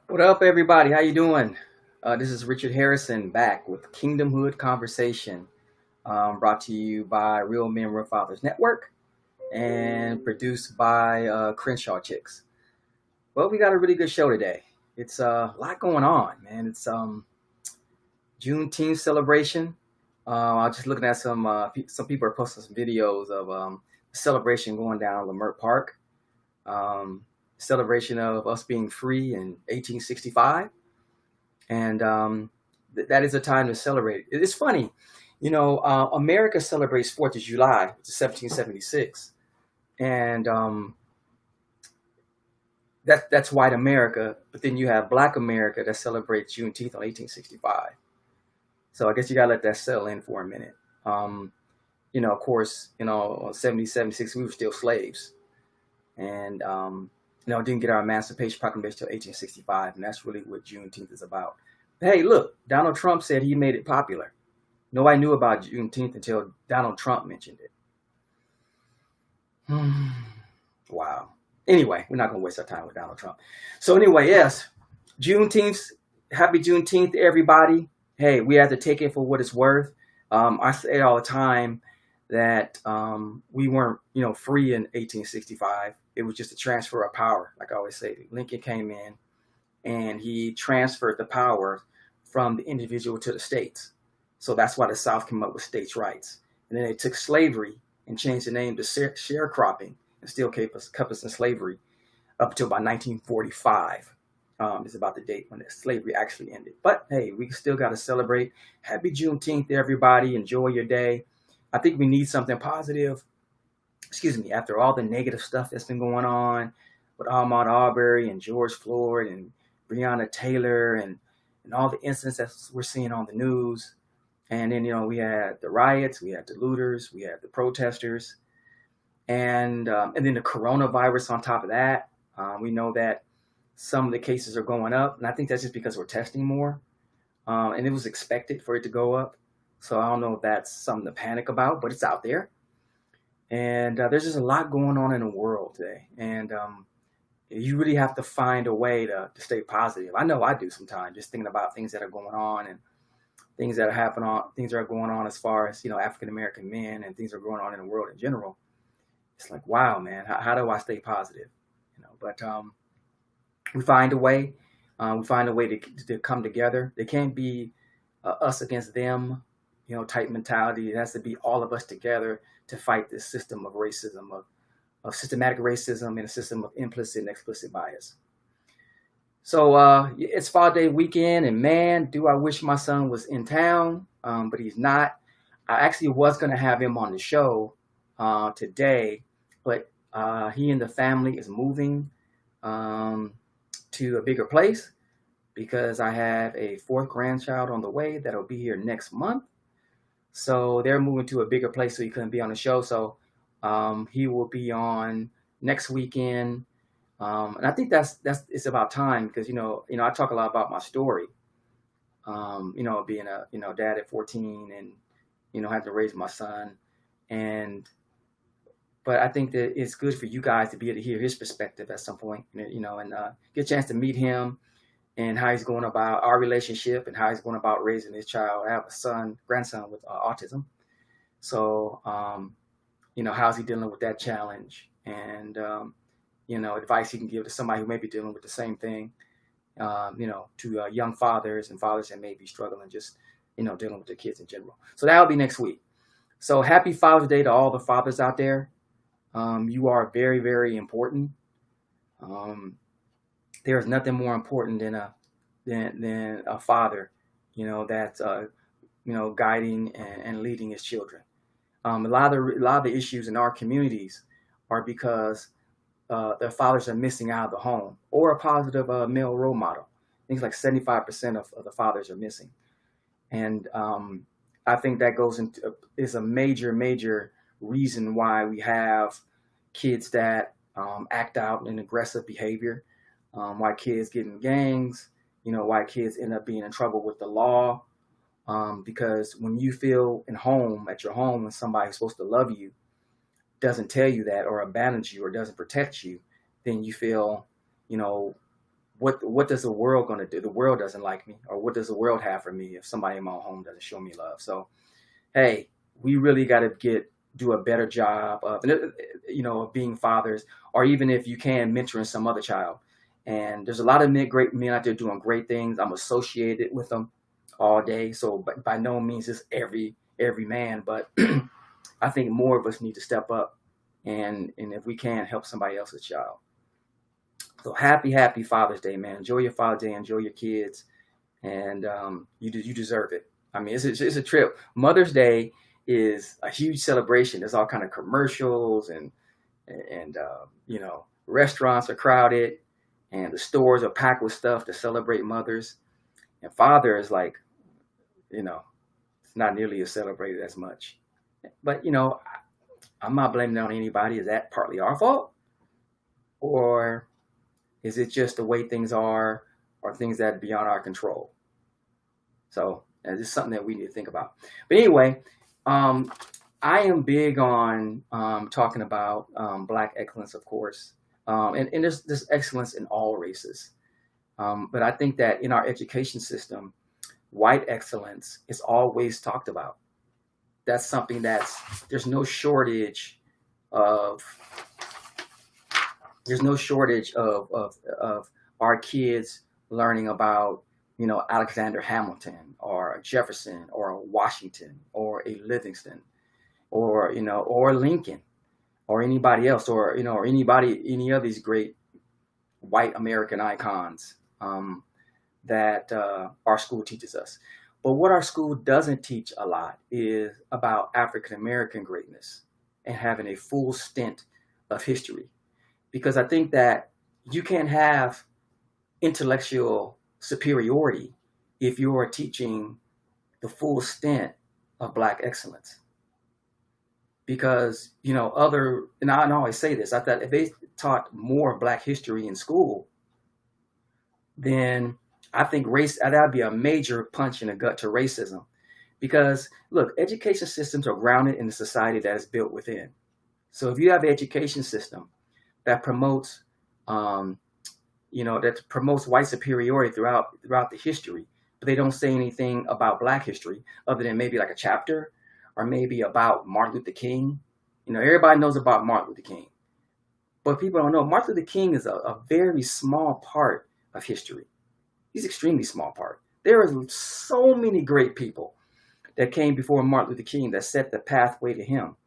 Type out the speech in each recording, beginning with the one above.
What up, everybody? How you doing? This is Richard Harrison back with Kingdomhood Conversation, brought to you by Real Men, Real Fathers Network and produced by Crenshaw Chicks. Well, we got a really good show today. It's a lot going on, man. It's Juneteenth celebration. I was just looking at some people are posting some videos of celebration going down Lamert Park. Celebration of us being free in 1865. And that is a time to celebrate. It's funny, America celebrates 4th of July, which is 1776. And that's white America. But then you have black America that celebrates Juneteenth on 1865. So I guess you got to let that settle in for a minute. Of course, 70, 76, we were still slaves. And didn't get our Emancipation Proclamation until 1865, and that's really what Juneteenth is about. But hey, look, Donald Trump said he made it popular. Nobody knew about Juneteenth until Donald Trump mentioned it. Wow. Anyway, we're not going to waste our time with Donald Trump. So anyway, yes, Juneteenth, happy Juneteenth, everybody. Hey, we have to take it for what it's worth. I say all the time that we weren't, free in 1865. It was just a transfer of power. Like I always say, Lincoln came in and he transferred the power from the individual to the states. So that's why the South came up with states' rights. And then they took slavery and changed the name to sharecropping and still kept us in slavery up until about 1945. Is about the date when the slavery actually ended. But hey, we still got to celebrate. Happy Juneteenth, everybody. Enjoy your day. I think we need something positive. After all the negative stuff that's been going on with Ahmaud Arbery and George Floyd and Breonna Taylor and all the incidents that we're seeing on the news. And then, we had the riots, we had the looters, we had the protesters, and then the coronavirus on top of that. We know that some of the cases are going up, and I think that's just because we're testing more. And it was expected for it to go up. So I don't know if that's something to panic about, but it's out there. And there's just a lot going on in the world today. And you really have to find a way to stay positive. I know I do sometimes, just thinking about things that are going on and things that are going on as far as, African-American men and things that are going on in the world in general. It's like, wow, man, how do I stay positive? But we find a way. We find a way to come together. There can't be us against them, type mentality. It has to be all of us together to fight this system of racism, of systematic racism and a system of implicit and explicit bias. So it's Father's Day weekend, and man, do I wish my son was in town, but he's not. I actually was going to have him on the show today, but he and the family is moving to a bigger place because I have a 4th grandchild on the way that'll be here next month. So they're moving to a bigger place, so he couldn't be on the show. So he will be on next weekend, and I think that's it's about time because I talk a lot about my story. Being a dad at 14 and having to raise my son, but I think that it's good for you guys to be able to hear his perspective at some point, and get a chance to meet him and how he's going about our relationship and how he's going about raising his child. I have a grandson with autism. So, how's he dealing with that challenge? And, advice he can give to somebody who may be dealing with the same thing, to young fathers and fathers that may be struggling, just, dealing with their kids in general. So that'll be next week. So happy Father's Day to all the fathers out there. You are very, very important. There's nothing more important than a father, that's guiding and leading his children. A lot of the issues in our communities are because their fathers are missing out of the home or a positive male role model. Things like 75% of the fathers are missing, and I think that is a major reason why we have kids that act out in aggressive behavior. Why kids get in gangs, why kids end up being in trouble with the law. Because when you feel at your home, when somebody who's supposed to love you doesn't tell you that or abandons you or doesn't protect you, then you feel, what does the world going to do? The world doesn't like me, or what does the world have for me if somebody in my home doesn't show me love? So, hey, we really got to do a better job of, of being fathers, or even if you can, mentoring some other child. And there's a lot of great men out there doing great things. I'm associated with them all day. So by no means is every man, but I think more of us need to step up and if we can, help somebody else's child. So happy Father's Day, man. Enjoy your Father's Day, enjoy your kids, and you deserve it. I mean, it's a trip. Mother's Day is a huge celebration. There's all kind of commercials and restaurants are crowded and the stores are packed with stuff to celebrate mothers. And father is like, it's not nearly as celebrated as much. But, I'm not blaming it on anybody. Is that partly our fault? Or is it just the way things are, or things that are beyond our control? So it's something that we need to think about. But anyway, I am big on talking about Black excellence, of course. And there's excellence in all races. But I think that in our education system, white excellence is always talked about. That's something there's no shortage of our kids learning about, Alexander Hamilton or Jefferson or Washington or a Livingston or Lincoln or anybody else or any of these great white American icons that our school teaches us. But what our school doesn't teach a lot is about African American greatness and having a full stint of history. Because I think that you can't have intellectual superiority if you are teaching the full stint of Black excellence. Because, and I always say this, I thought if they taught more Black history in school, then I think that would be a major punch in the gut to racism. Because, look, education systems are grounded in the society that is built within. So if you have an education system that promotes, that promotes white superiority throughout the history, but they don't say anything about Black history other than maybe like a chapter or maybe about Martin Luther King. Everybody knows about Martin Luther King, but people don't know Martin Luther King is a very small part of history. He's extremely small part. There are so many great people that came before Martin Luther King that set the pathway to him.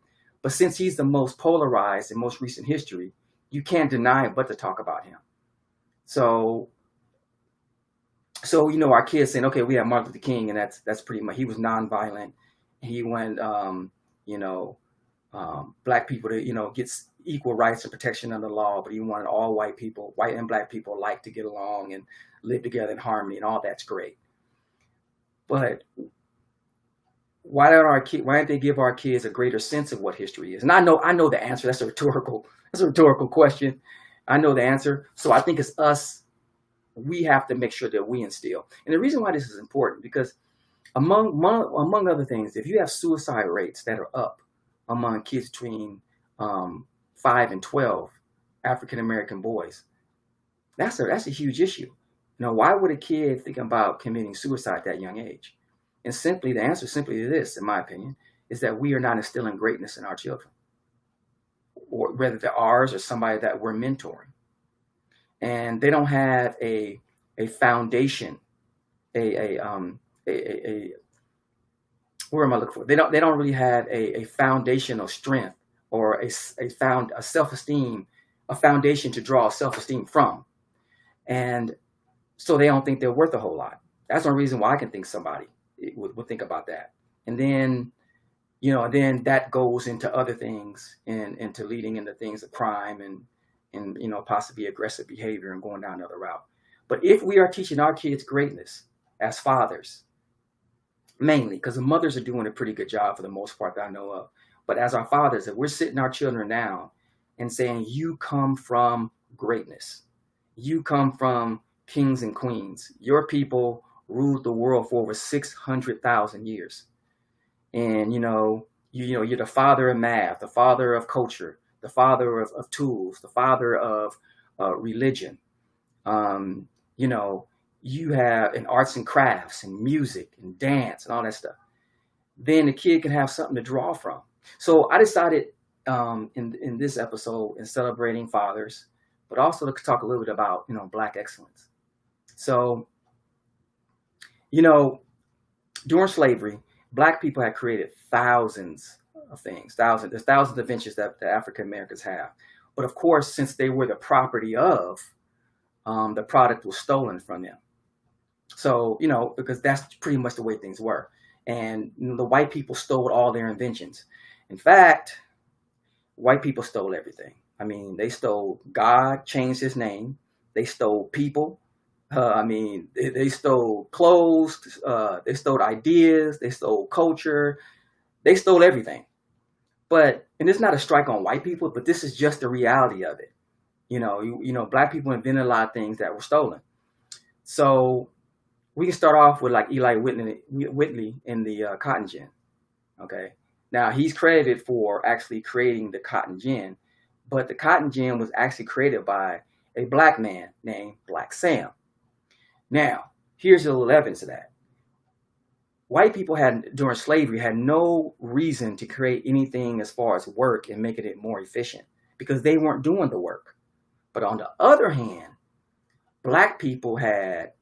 But since he's the most polarized in most recent history, you can't deny it but to talk about him. So our kids saying, okay, we have Martin Luther King, and that's pretty much, he was nonviolent. He went, Black people to, get equal rights and protection under the law, but he wanted all white and Black people alike to get along and live together in harmony, and all that's great. But why don't they give our kids a greater sense of what history is? And I know the answer. That's a rhetorical question. I know the answer. So I think it's us. We have to make sure that we instill. And the reason why this is important, because among other things, if you have suicide rates that are up among kids between 5 and 12, African American boys, that's a huge issue. Why would a kid think about committing suicide at that young age? And the answer simply to this, in my opinion, is that we are not instilling greatness in our children, or whether they're ours or somebody that we're mentoring. And they don't have a foundation, where am I looking for? They don't really have a foundational strength or a self-esteem, a foundation to draw self-esteem from. And so they don't think they're worth a whole lot. That's one reason why I can think somebody would think about that. And then, then that goes into other things and into leading into things of crime and possibly aggressive behavior and going down another route. But if we are teaching our kids greatness as fathers, mainly, because the mothers are doing a pretty good job for the most part that I know of, but as our fathers, if we're sitting our children down and saying, you come from greatness, you come from kings and queens, your people ruled the world for over 600,000 years. And, you're the father of math, the father of culture, the father of tools, the father of religion. You know, you have in arts and crafts and music and dance and all that stuff. Then the kid can have something to draw from. So I decided in this episode, in celebrating fathers, but also to talk a little bit about Black excellence. So you know, during slavery, Black people had created thousands of things, there's thousands of inventions that the African Americans have. But of course, since they were the property of, the product was stolen from them. So, because that's pretty much the way things were. And the white people stole all their inventions. In fact, white people stole everything. I mean, they stole God, changed his name. They stole people. They stole clothes. They stole ideas. They stole culture. They stole everything. And it's not a strike on white people, but this is just the reality of it. Black people invented a lot of things that were stolen. So we can start off with like Eli Whitney in the cotton gin. Okay. Now he's credited for actually creating the cotton gin, but the cotton gin was actually created by a Black man named Black Sam. Now, here's a little evidence of that. White people during slavery, had no reason to create anything as far as work and making it more efficient because they weren't doing the work. But on the other hand, Black people had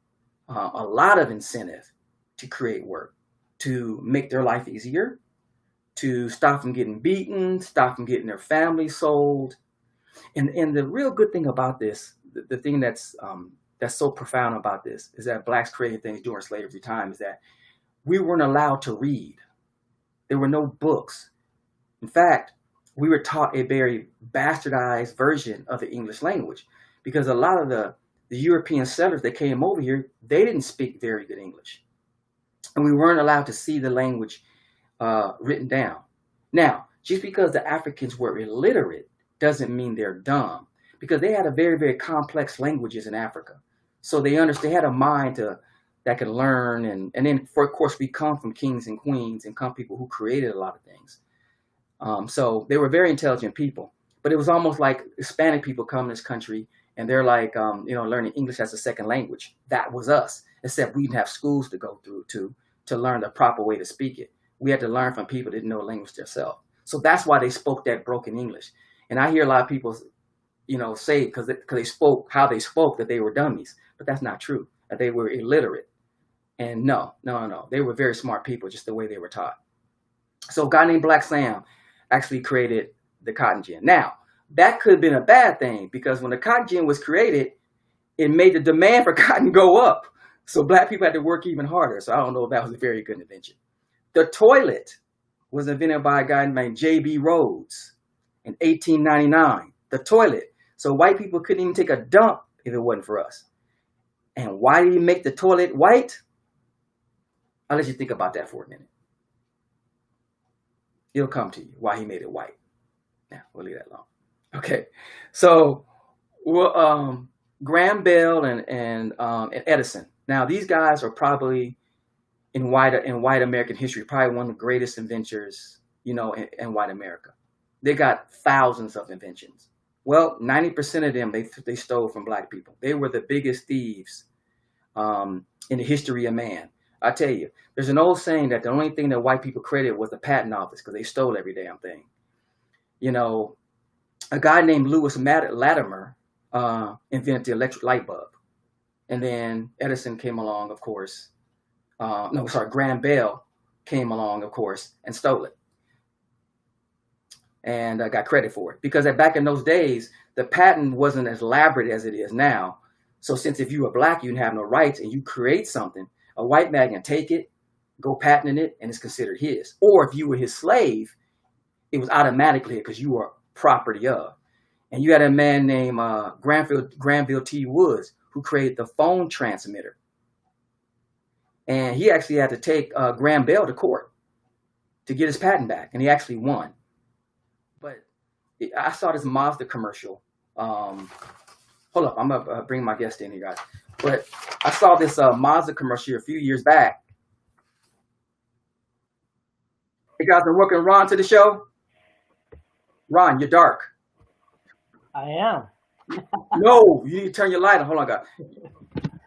a lot of incentive to create work, to make their life easier, to stop them getting beaten, stop them getting their families sold. And the real good thing about this, the thing that's so profound about this, is that Blacks created things during slavery time, is that we weren't allowed to read. There were no books. In fact, we were taught a very bastardized version of the English language because a lot of the European settlers that came over here, they didn't speak very good English. And we weren't allowed to see the language written down. Now, just because the Africans were illiterate doesn't mean they're dumb, because they had a very, very complex languages in Africa. So they had a mind that could learn. And then, of course, we come from kings and queens and people who created a lot of things. So they were very intelligent people. But it was almost like Hispanic people come to this country and they're like, learning English as a second language. That was us, except we didn't have schools to go through to learn the proper way to speak it. We had to learn from people that didn't know the language themselves. So that's why they spoke that broken English. And I hear a lot of people, say because they spoke how they spoke that they were dummies. But that's not true, that they were illiterate. And no. They were very smart people, just the way they were taught. So a guy named Black Sam actually created the cotton gin. Now, that could have been a bad thing, because when the cotton gin was created, it made the demand for cotton go up. So Black people had to work even harder. So I don't know if that was a very good invention. The toilet was invented by a guy named J.B. Rhodes in 1899. The toilet. So white people couldn't even take a dump if it wasn't for us. And why did he make the toilet white? I'll let you think about that for a minute. It'll come to you why he made it white. Now, we'll leave that alone. Okay. So, Graham Bell and Edison. Now, these guys are probably in white American history, probably one of the greatest inventors, in white America. They got thousands of inventions. Well, 90% of them they stole from Black people. They were the biggest thieves in the history of man. I tell you, there's an old saying that the only thing that white people created was the patent office, because they stole every damn thing. A guy named Lewis Latimer invented the electric light bulb. And then Edison came along, of course. Graham Bell came along, of course, and stole it. And I got credit for it. Because back in those days, the patent wasn't as elaborate as it is now. So since if you were Black, you didn't have no rights, and you create something, a white man can take it, go patent it, and it's considered his. Or if you were his slave, it was automatically because you were property of. And you had a man named Granville T. Woods who created the phone transmitter. And he actually had to take Graham Bell to court to get his patent back, and he actually won. But I saw this Mazda commercial. Hold up, I'm going to bring my guest in here, guys. But I saw this Mazda commercial a few years back. Hey, guys, I'm welcoming Ron to the show. Ron, you're dark. I am. No, you need to turn your light on. Hold on, guys.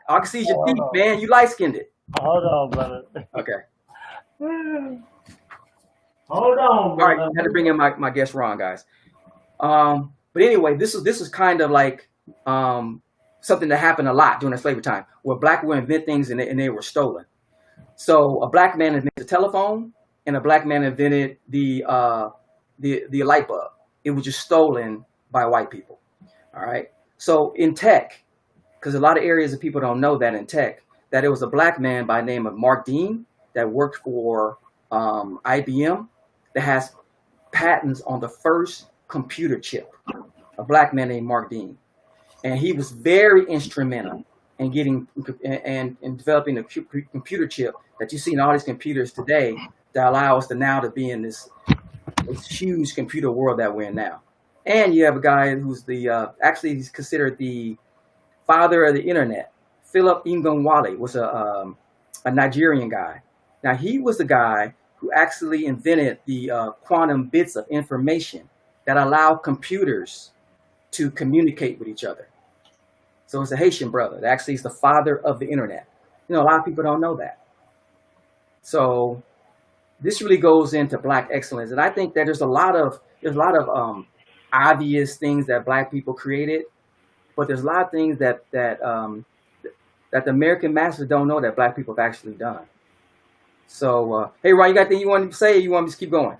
I can see your Hold teeth, on. man. You light skinned it. Hold on, brother. Okay. Hold on, All right. brother. I had to bring in my guest Ron, guys. But anyway, this is kind of like something that happened a lot during the slavery time, where black would invent things and they were stolen. So a black man invented the telephone, and a black man invented the light bulb. It was just stolen by white people. All right. So in tech, because a lot of areas of people don't know that in tech, that it was a black man by the name of Mark Dean that worked for IBM that has patents on the first computer chip. A black man named Mark Dean, and he was very instrumental in getting and in developing a computer chip that you see in all these computers today that allow us to now to be in this huge computer world that we're in now. And you have a guy who's actually he's considered the father of the internet. Philip Ingonwale was a Nigerian guy. Now he was the guy who actually invented the quantum bits of information that allow computers to communicate with each other. So it's a Haitian brother that actually is the father of the internet. You know, a lot of people don't know that. So this really goes into black excellence, and I think that there's a lot of obvious things that black people created, but there's a lot of things that the American masses don't know that black people have actually done. So, hey, Ron, you got anything you want to say, or you want me to keep going?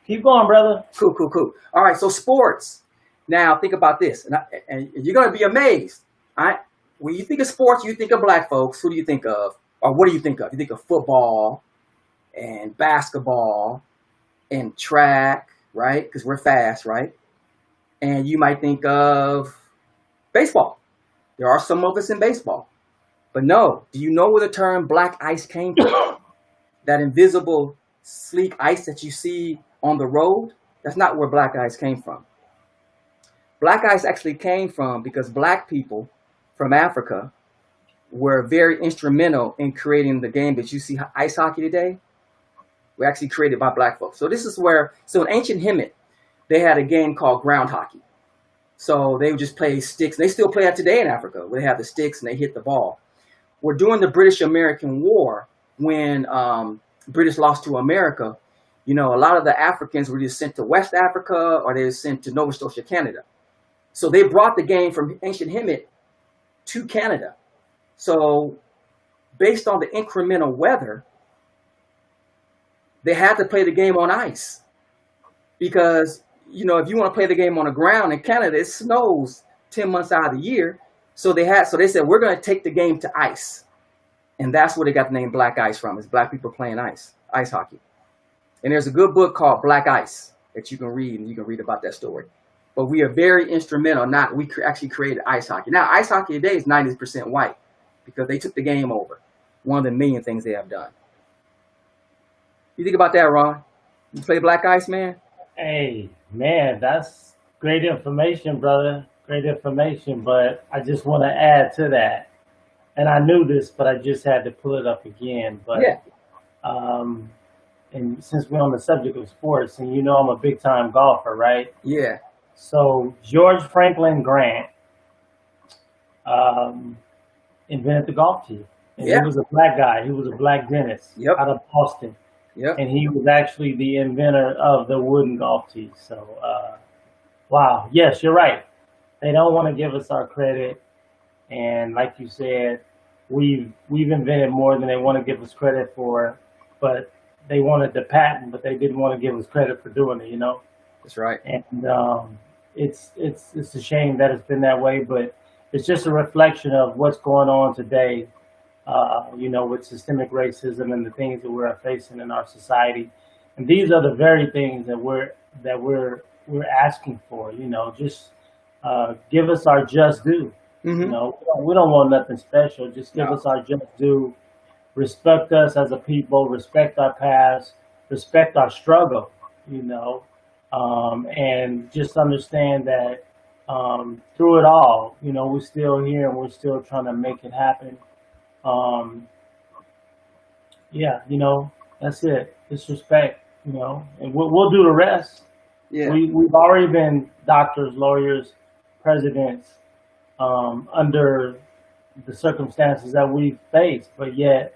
Keep going, brother. Cool. All right, so sports. Now, think about this, and you're going to be amazed. All right? When you think of sports, you think of black folks. Who do you think of? Or what do you think of? You think of football and basketball and track, right? Because we're fast, right? And you might think of baseball. There are some of us in baseball. But no, do you know where the term black ice came from? That invisible, sleek ice that you see on the road? That's not where black ice came from. Black ice actually came from because black people from Africa were very instrumental in creating the game that you see ice hockey today. Were actually created by black folks. So this is where, so in ancient Kemet, they had a game called ground hockey. So they would just play sticks. They still play that today in Africa, where they have the sticks and they hit the ball. Well, during the British-American War, when British lost to America, you know, a lot of the Africans were just sent to West Africa or they were sent to Nova Scotia, Canada. So they brought the game from ancient Kemet to Canada. So based on the incremental weather, they had to play the game on ice because, you know, if you want to play the game on the ground in Canada, it snows 10 months out of the year. So they said, we're going to take the game to ice. And that's where they got the name Black Ice from, is black people playing ice hockey. And there's a good book called Black Ice that you can read, and you can read about that story. But we are very instrumental. We actually created ice hockey. Now, ice hockey today is 90% white because they took the game over. One of the million things they have done. You think about that, Ron? You play black ice, man? Hey, man, that's great information, brother. Great information. But I just want to add to that. And I knew this, but I just had to pull it up again. But Yeah. And since we're on the subject of sports, and you know I'm a big time golfer, right? Yeah. So George Franklin Grant invented the golf tee. And Yeah. he was a black guy. He was a black dentist Yep. out of Boston. Yep. And he was actually the inventor of the wooden golf tee. So, wow. Yes, you're right. They don't want to give us our credit. And like you said, we've invented more than they want to give us credit for. But they wanted the patent, but they didn't want to give us credit for doing it, you know? That's right. And it's a shame that it's been that way, but it's just a reflection of what's going on today, you know, with systemic racism and the things that we're facing in our society. And these are the very things that we're asking for, you know, just give us our just due. Mm-hmm. You know, we don't want nothing special. Just give us our just due. Respect us as a people, respect our past, respect our struggle, you know, and just understand that through it all, you know, we're still here and we're still trying to make it happen. Yeah, you know, that's it. Just respect, you know, and we'll do the rest. Yeah. We've already been doctors, lawyers, presidents under the circumstances that we face, but yet,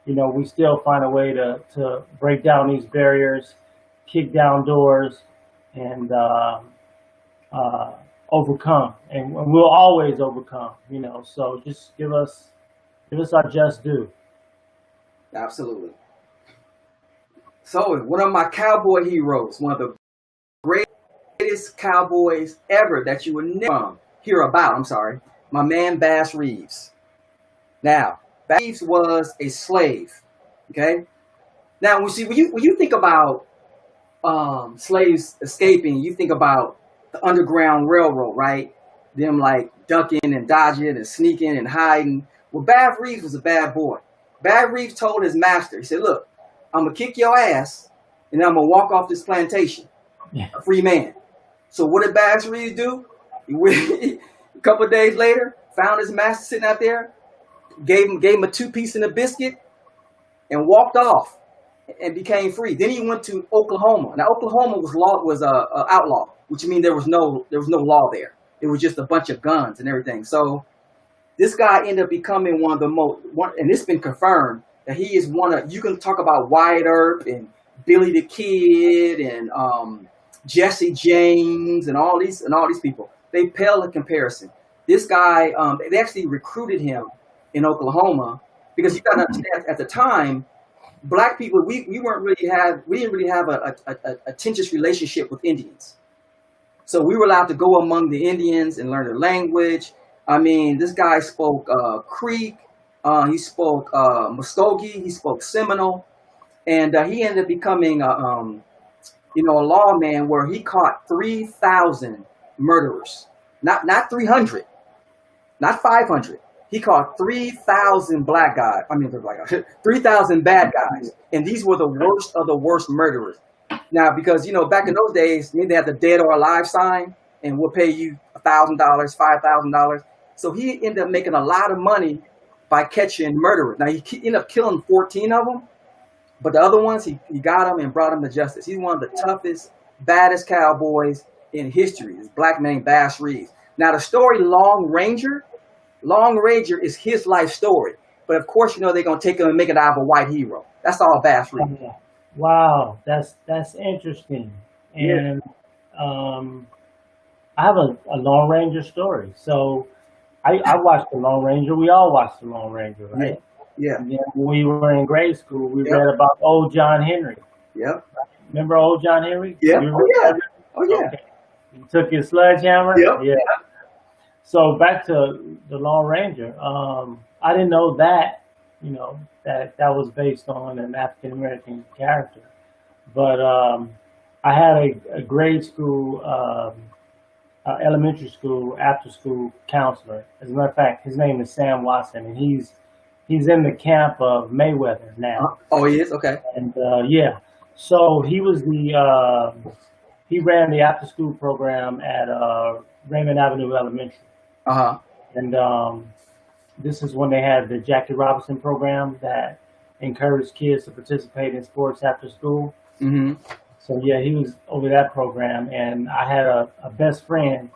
we still find a way to break down these barriers, kick down doors, and overcome. And we'll always overcome. So just give us our just due. Absolutely. So one of my cowboy heroes, one of the greatest cowboys ever that you would never hear about. I'm sorry, my man Bass Reeves. Now, Bass Reeves was a slave. Okay. Now, when you think about slaves escaping, you think about the Underground Railroad, right? Them like ducking and dodging and sneaking and hiding. Well, Bass Reeves was a bad boy. Bass Reeves told his master, he said, "Look, I'm gonna kick your ass, and then I'm gonna walk off this plantation, a free man." So what did Bass Reeves do? A couple of days later, found his master sitting out there, gave him a 2-piece and a biscuit, and walked off and became free. Then he went to Oklahoma. Now Oklahoma was outlaw, which means there was no law there. It was just a bunch of guns and everything. So this guy ended up becoming one of the and it's been confirmed that he is one of. You can talk about Wyatt Earp and Billy the Kid and Jesse James and all these people. They pale in comparison. This guy, they actually recruited him in Oklahoma because you got to understand at the time, Black people we didn't really have a tenuous relationship with Indians. So we were allowed to go among the Indians and learn their language. I mean, this guy spoke Creek, he spoke Muskogee, he spoke Seminole, and he ended up becoming a lawman where he caught 3,000 murderers, not 300, not 500. He caught 3,000 black guys. 3,000 bad guys, and these were the worst of the worst murderers. Now, because back in those days, they had the dead or alive sign, and we'll pay you $1,000, $5,000. So he ended up making a lot of money by catching murderers. Now he ended up killing 14 of them, but the other ones he got them and brought them to justice. He's one of the toughest, baddest cowboys in history. This black man Bass Reeves. Now the story Long Ranger is his life story, but of course they're gonna take him and make it out of a white hero. That's all Bass Reeves. Wow, that's interesting. And I have a Lone Ranger story. So I watched the Lone Ranger. We all watched the Lone Ranger, right? Yeah. And then when we were in grade school, we read about old John Henry. Yep. Remember old John Henry? Yeah. Oh yeah. Okay. He took his sledgehammer. Yep. Yeah. So back to the Lone Ranger. I didn't know that, that was based on an African American character. But I had a grade school, elementary school, after school counselor. As a matter of fact, his name is Sam Watson, and he's in the camp of Mayweather now. Oh, he is? Okay. And so he was he ran the after school program at Raymond Avenue Elementary. Uh-huh. And this is when they had the Jackie Robinson program that encouraged kids to participate in sports after school. Mm-hmm. So yeah, he was over that program, and I had a best friend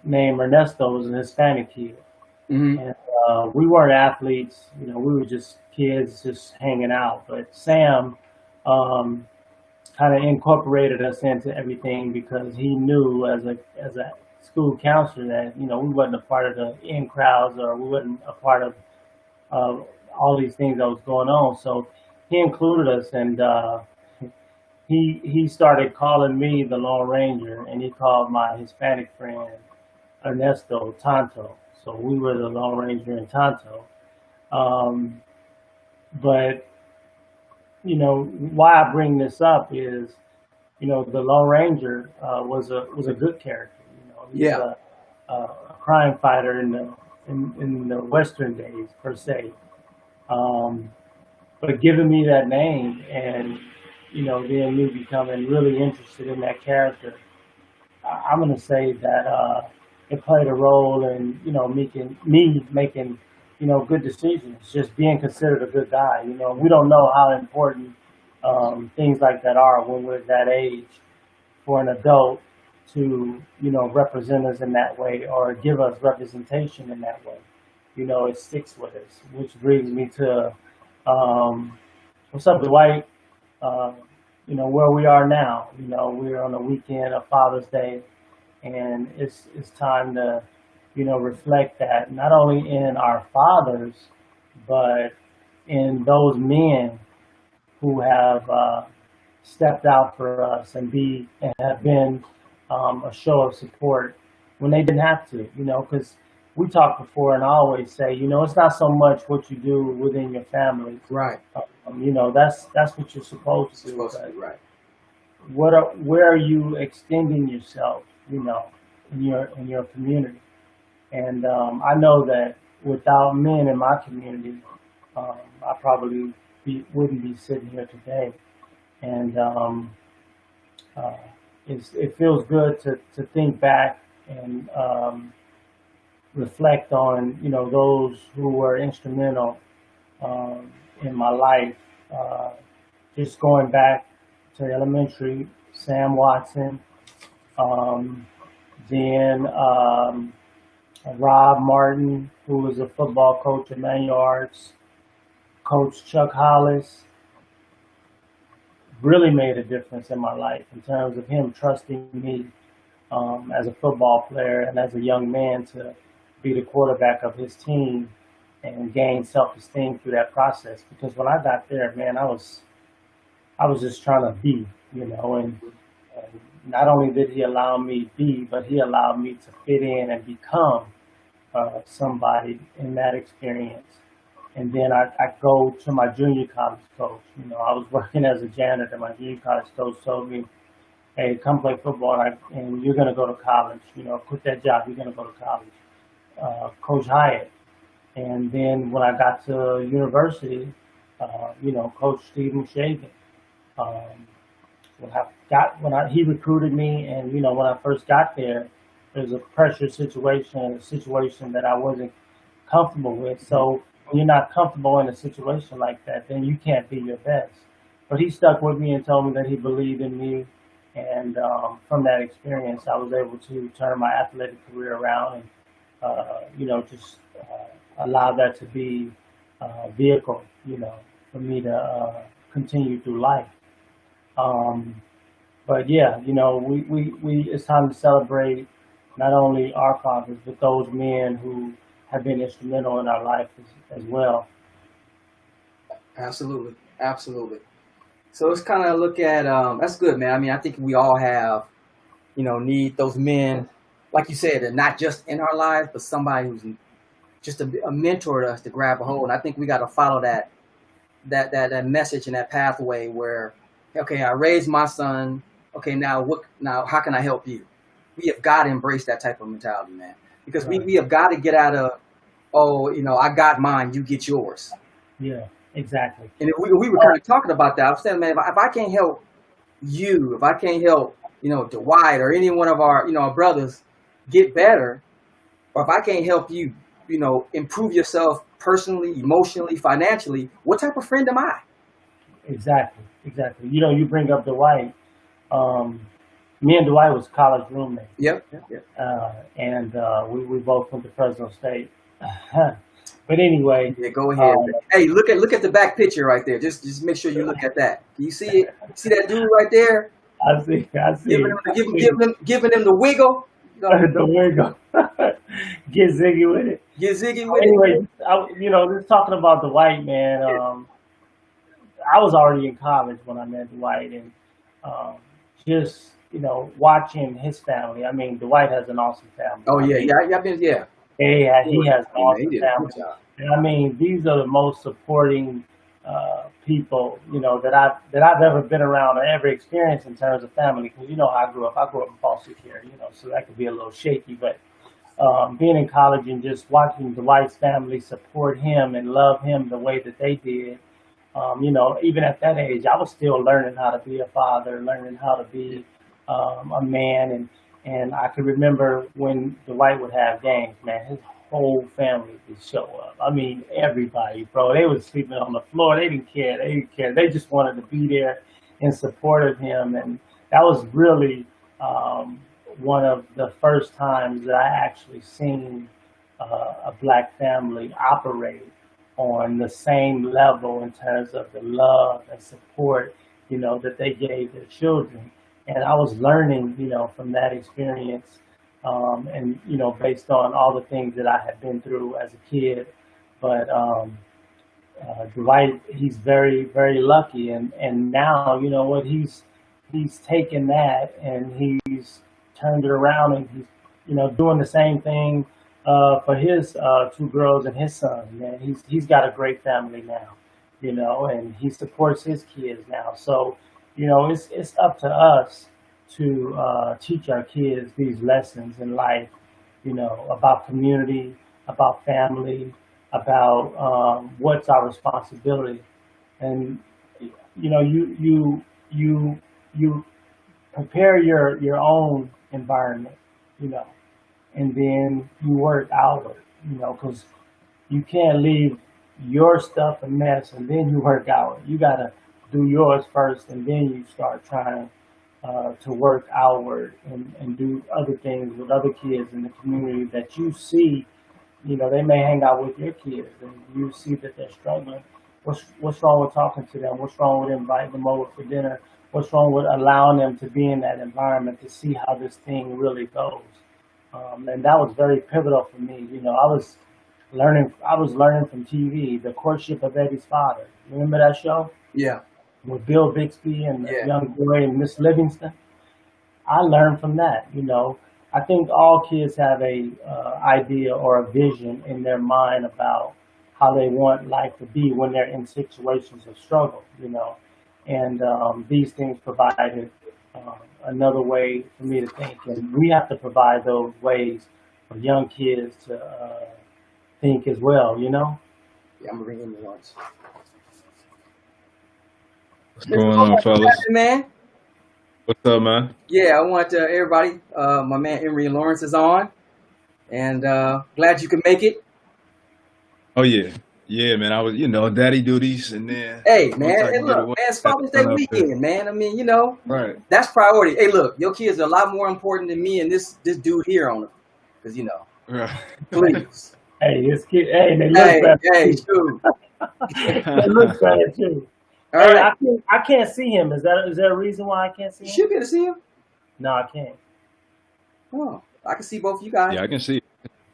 named Ernesto, was an Hispanic kid. Mm-hmm. And we weren't athletes, we were just kids just hanging out. But Sam kind of incorporated us into everything because he knew as a school counselor that we wasn't a part of the in crowds, or we wasn't a part of all these things that was going on. So he included us, and he started calling me the Lone Ranger, and he called my Hispanic friend Ernesto Tonto. So we were the Lone Ranger and Tonto. But why I bring this up is the Lone Ranger was a good character. He's a crime fighter in the Western days per se. But giving me that name and then me becoming really interested in that character, I'm gonna say that it played a role in me making good decisions, just being considered a good guy. We don't know how important things like that are when we're that age for an adult to, represent us in that way or give us representation in that way. It sticks with us, which brings me to, what's up, Dwight? Where we are now. We're on the weekend of Father's Day, and it's time to, reflect that not only in our fathers, but in those men who have stepped out for us and have been a show of support when they didn't have to. Because we talked before, and I always say, it's not so much what you do within your family. Right. That's what you're supposed to do. Right. Where are you extending yourself? In your community. And I know that without men in my community, I probably wouldn't be sitting here today. And it feels good to think back and reflect on, those who were instrumental in my life. Just going back to elementary, Sam Watson, then Rob Martin, who was a football coach at Manual Arts, Coach Chuck Hollis, really made a difference in my life in terms of him trusting me as a football player and as a young man to be the quarterback of his team and gain self-esteem through that process. Because when I got there, man, I was just trying to be, and not only did he allow me to be, but he allowed me to fit in and become somebody in that experience. And then I go to my junior college coach. I was working as a janitor. My junior college coach told me, hey, come play football and you're going to go to college. Quit that job. You're going to go to college. Coach Hyatt. And then when I got to university, Coach 𝐔𝐿. He recruited me, and when I first got there was a pressure situation, a situation that I wasn't comfortable with. So when you're not comfortable in a situation like that, then you can't be your best. But he stuck with me and told me that he believed in me, and from that experience, I was able to turn my athletic career around and just allow that to be a vehicle, for me to continue through life. But yeah, we it's time to celebrate not only our fathers, but those men who have been instrumental in our life as well. Absolutely. So let's kind of look at, that's good, man. I mean, I think we all have, need those men, like you said, and not just in our lives, but somebody who's just a mentor to us to grab a hold. I think we got to follow that message and that pathway where, okay, I raised my son. Okay, now how can I help you? We have got to embrace that type of mentality, man, because Right. we have got to get out of, I got mine, you get yours. Yeah, exactly. And if we were kind of talking about that. I was saying, man, if I can't help you, if I can't help, Dwight or any one of our, our brothers get better, or if I can't help you, improve yourself personally, emotionally, financially, what type of friend am I? Exactly. You bring up Dwight. Me and Dwight was college roommates. Yep. And we both went to Fresno State. But anyway. Yeah, go ahead. Hey, look at the back picture right there. Just make sure you look at that. Do you see it? See that dude right there? I see. Giving him the wiggle. The wiggle. Get ziggy with it. Anyway, just talking about Dwight, man. I was already in college when I met Dwight, and just watching his family. I mean, Dwight has an awesome family. Oh yeah. He has an awesome family. And I mean, these are the most supporting people that I've ever been around or ever experienced in terms of family. Because how I grew up. I grew up in foster care. So that could be a little shaky, but. Being in college and just watching Dwight's family support him and love him the way that they did, even at that age, I was still learning how to be a father, learning how to be a man, and I can remember when Dwight would have games, man, his whole family would show up. I mean, everybody, bro. They was sleeping on the floor. They didn't care. They just wanted to be there in support of him, and that was really one of the first times that I actually seen a black family operate on the same level in terms of the love and support, that they gave their children. And I was learning, from that experience, and based on all the things that I had been through as a kid. But Dwight, he's very, very lucky, and now you know what he's taken that and he's turned it around, and he's doing the same thing for his two girls and his son. Man, he's got a great family now, and he supports his kids now. So it's up to us to teach our kids these lessons in life, about community, about family, about what's our responsibility. And you prepare your own environment, and then you work outward, because you can't leave your stuff a mess and then you work outward. You gotta do yours first, and then you start trying to work outward and do other things with other kids in the community that you see. They may hang out with your kids and you see that they're struggling. What's wrong with talking to them? What's wrong with inviting them over for dinner? What's wrong with allowing them to be in that environment to see how this thing really goes? And that was very pivotal for me. I was learning from TV, The Courtship of Eddie's Father. Remember that show? Yeah. With Bill Bixby and the young boy and Miss Livingston. I learned from that. I think all kids have a idea or a vision in their mind about how they want life to be when they're in situations of struggle. And these things provided another way for me to think, and we have to provide those ways for young kids to think as well. Yeah, I'm gonna bring in the lunch. What's going on, fellas? Man. What's up, man? Yeah, I want everybody. My man Emery Lawrence is on, and glad you can make it. Oh yeah, man. I was, daddy duties, and then hey, man, hey, look, man, it's Father's Day weekend, man. I mean, right? That's priority. Hey, look, your kids are a lot more important than me and this dude here on them, because right. Please. Hey, his kid. Hey, they look better. Hey, shoot. They look better too. All hey, right. I can't see him. Is there a reason why I can't see him? You should be able to see him. No, I can't. Oh, I can see both of you guys. Yeah, I can see.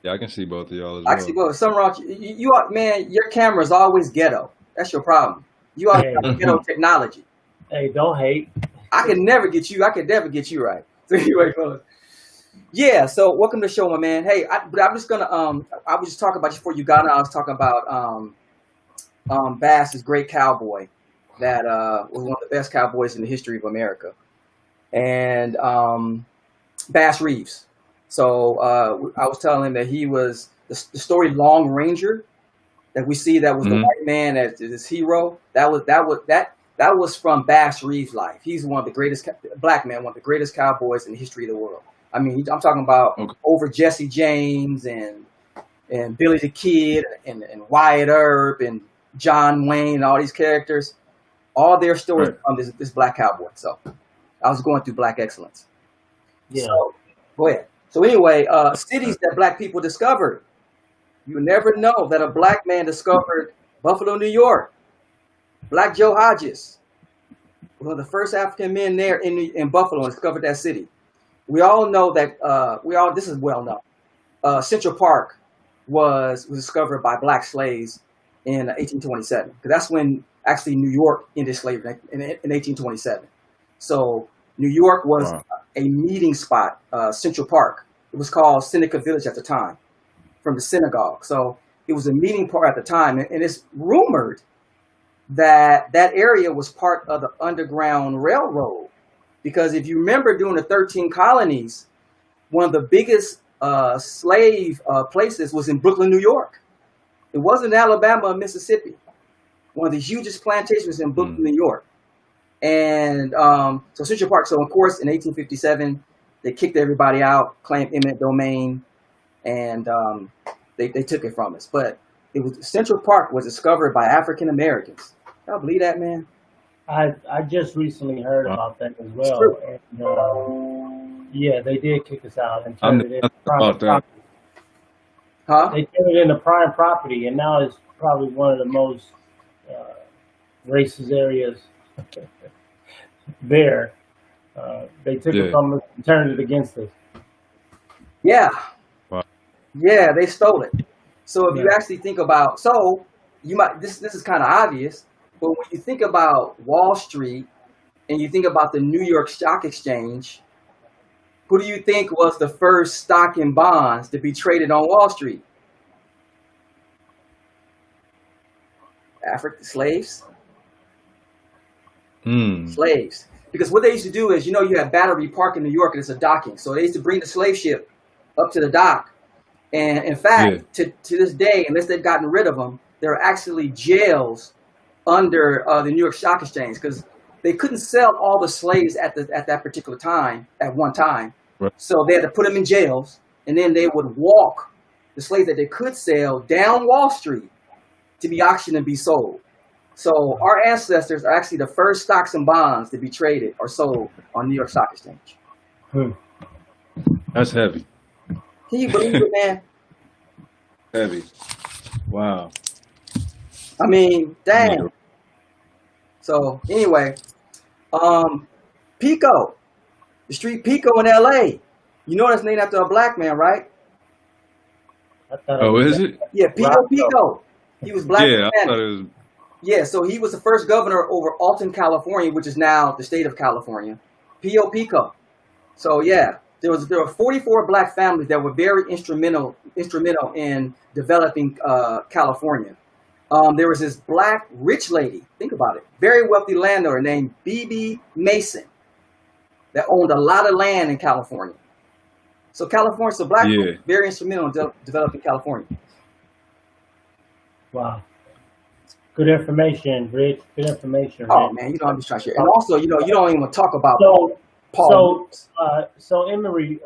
Yeah, I can see both of y'all as I well. can see both. Something wrong. You are, man. Your camera is always ghetto. That's your problem. You always got ghetto technology. Hey, don't hate. I can never get you. I can never get you right. So anyway, fellas. Yeah. So welcome to the show, my man. Hey, but I'm just gonna I was just talking about before you got on. I was talking about Bass's Great Cowboy, that was one of the best cowboys in the history of America, and Bass Reeves. So I was telling him that he was the story Long Ranger that we see, that was the white man as his hero. That was from Bass Reeves' life. He's one of the greatest black man, one of the greatest cowboys in the history of the world. I mean, I'm talking about over Jesse James and Billy the Kid and Wyatt Earp and John Wayne and all these characters. All their stories from this black cowboy. So I was going through black excellence. Yeah. So go ahead. So anyway, cities that black people discovered. You never know that a black man discovered Buffalo, New York. Black Joe Hodges, one of the first African men there in Buffalo, and discovered that city. We all know that this is well known. Central Park was discovered by black slaves in 1827, because that's when actually New York ended slavery in 1827. So New York was a meeting spot, Central Park. It was called Seneca Village at the time, from the synagogue. So it was a meeting part at the time, and it's rumored that area was part of the Underground Railroad, because if you remember, during the 13 colonies, one of the biggest slave places was in Brooklyn, New York. It wasn't Alabama or Mississippi. One of the hugest plantations was in Brooklyn, New York. And so Central Park. So of course, in 1857, they kicked everybody out, claimed eminent domain, and they took it from us. But it was Central Park was discovered by African Americans. Y'all believe that, man? I just recently heard about that as well. And, Yeah, they did kick us out and I turned know it into nothing prime about that. property. Huh? They turned it into prime property, and now it's probably one of the most uh, racist areas there. They took it Yeah. from us and turned it against us. Yeah, Wow. yeah, they stole it. So if you Yeah. actually think about, so you might this is kind of obvious, but when you think about Wall Street and you think about the New York Stock Exchange, who do you think was the first stock and bonds to be traded on Wall Street? African slaves. Hmm. Slaves. Because what they used to do is, you have Battery Park in New York and it's a docking. So they used to bring the slave ship up to the dock. And in Yeah. fact, to this day, unless they've gotten rid of them, there are actually jails under the New York Stock Exchange because they couldn't sell all the slaves at that particular time, at one time. Right. So they had to put them in jails, and then they would walk the slaves that they could sell down Wall Street to be auctioned and be sold. So our ancestors are actually the first stocks and bonds to be traded or sold on New York Stock Exchange. Hmm. That's heavy. Can you believe it, man? Heavy. Wow. I mean, Yeah. damn. So anyway, Pico, the street Pico in LA. You know that's named after a black man, right? I thought it Oh, was is it? Yeah, Pico Roscoe. Pico. He was black Yeah, I Hispanic. thought it was. Yeah, so he was the first governor over Alton, California, which is now the state of California. Pio Pico. So yeah, there were 44 black families that were very instrumental in developing California. There was this black rich lady, think about it, very wealthy landowner named B.B. Mason that owned a lot of land in California. So California, so black Yeah. folks very instrumental in developing California. Wow. Good information, Rich. Good information, Rich. Oh man, I'm just trying to share. And also, you don't even talk about So, Paul. so Emery,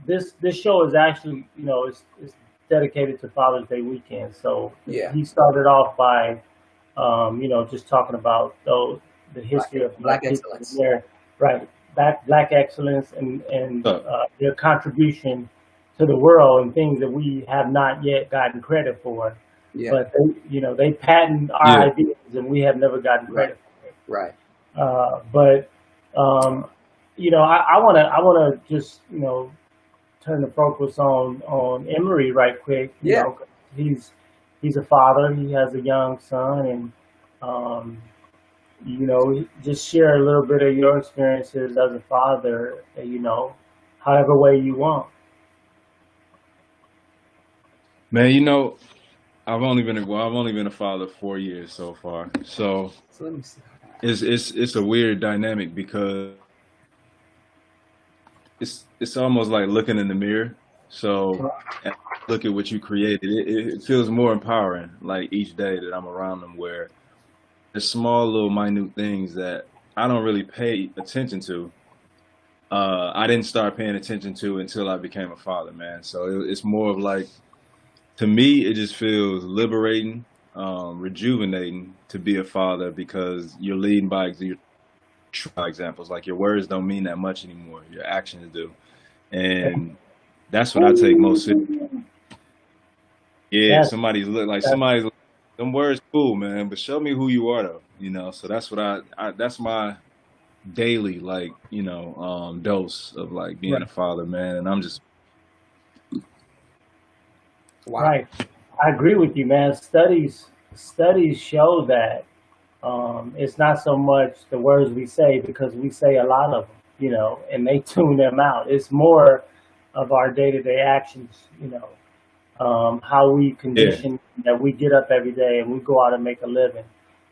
this show is actually, it's dedicated to Father's Day weekend. So Yeah. he started off by, just talking about the history of Black people excellence. there, right? Black excellence and their contribution to the world and things that we have not yet gotten credit for. Yeah. But they patent our Yeah. ideas and we have never gotten credit for it. Right. But I wanna just turn the focus on Emery right quick. Yeah. He's a father. He has a young son, and just share a little bit of your experiences as a father. However way you want. Man, I've only been a father 4 years so far. So So let me see. it's a weird dynamic because it's almost like looking in the mirror. So and look at what you created. It feels more empowering, like each day that I'm around them, where there's small little minute things that I don't really pay attention to. I didn't start paying attention to until I became a father, man. So it's more of like, to me, it just feels liberating, rejuvenating to be a father because you're leading by examples. Like your words don't mean that much anymore. Your actions do. And that's what I take most seriously. Yeah, Yes. somebody's them words cool, man, but show me who you are though, so that's what that's my daily, dose of like being a father, man. And I'm just, Wow. Right. I agree with you, man. Studies show that it's not so much the words we say because we say a lot of them, and they tune them out. It's more of our day-to-day actions, how we condition that we get up every day and we go out and make a living,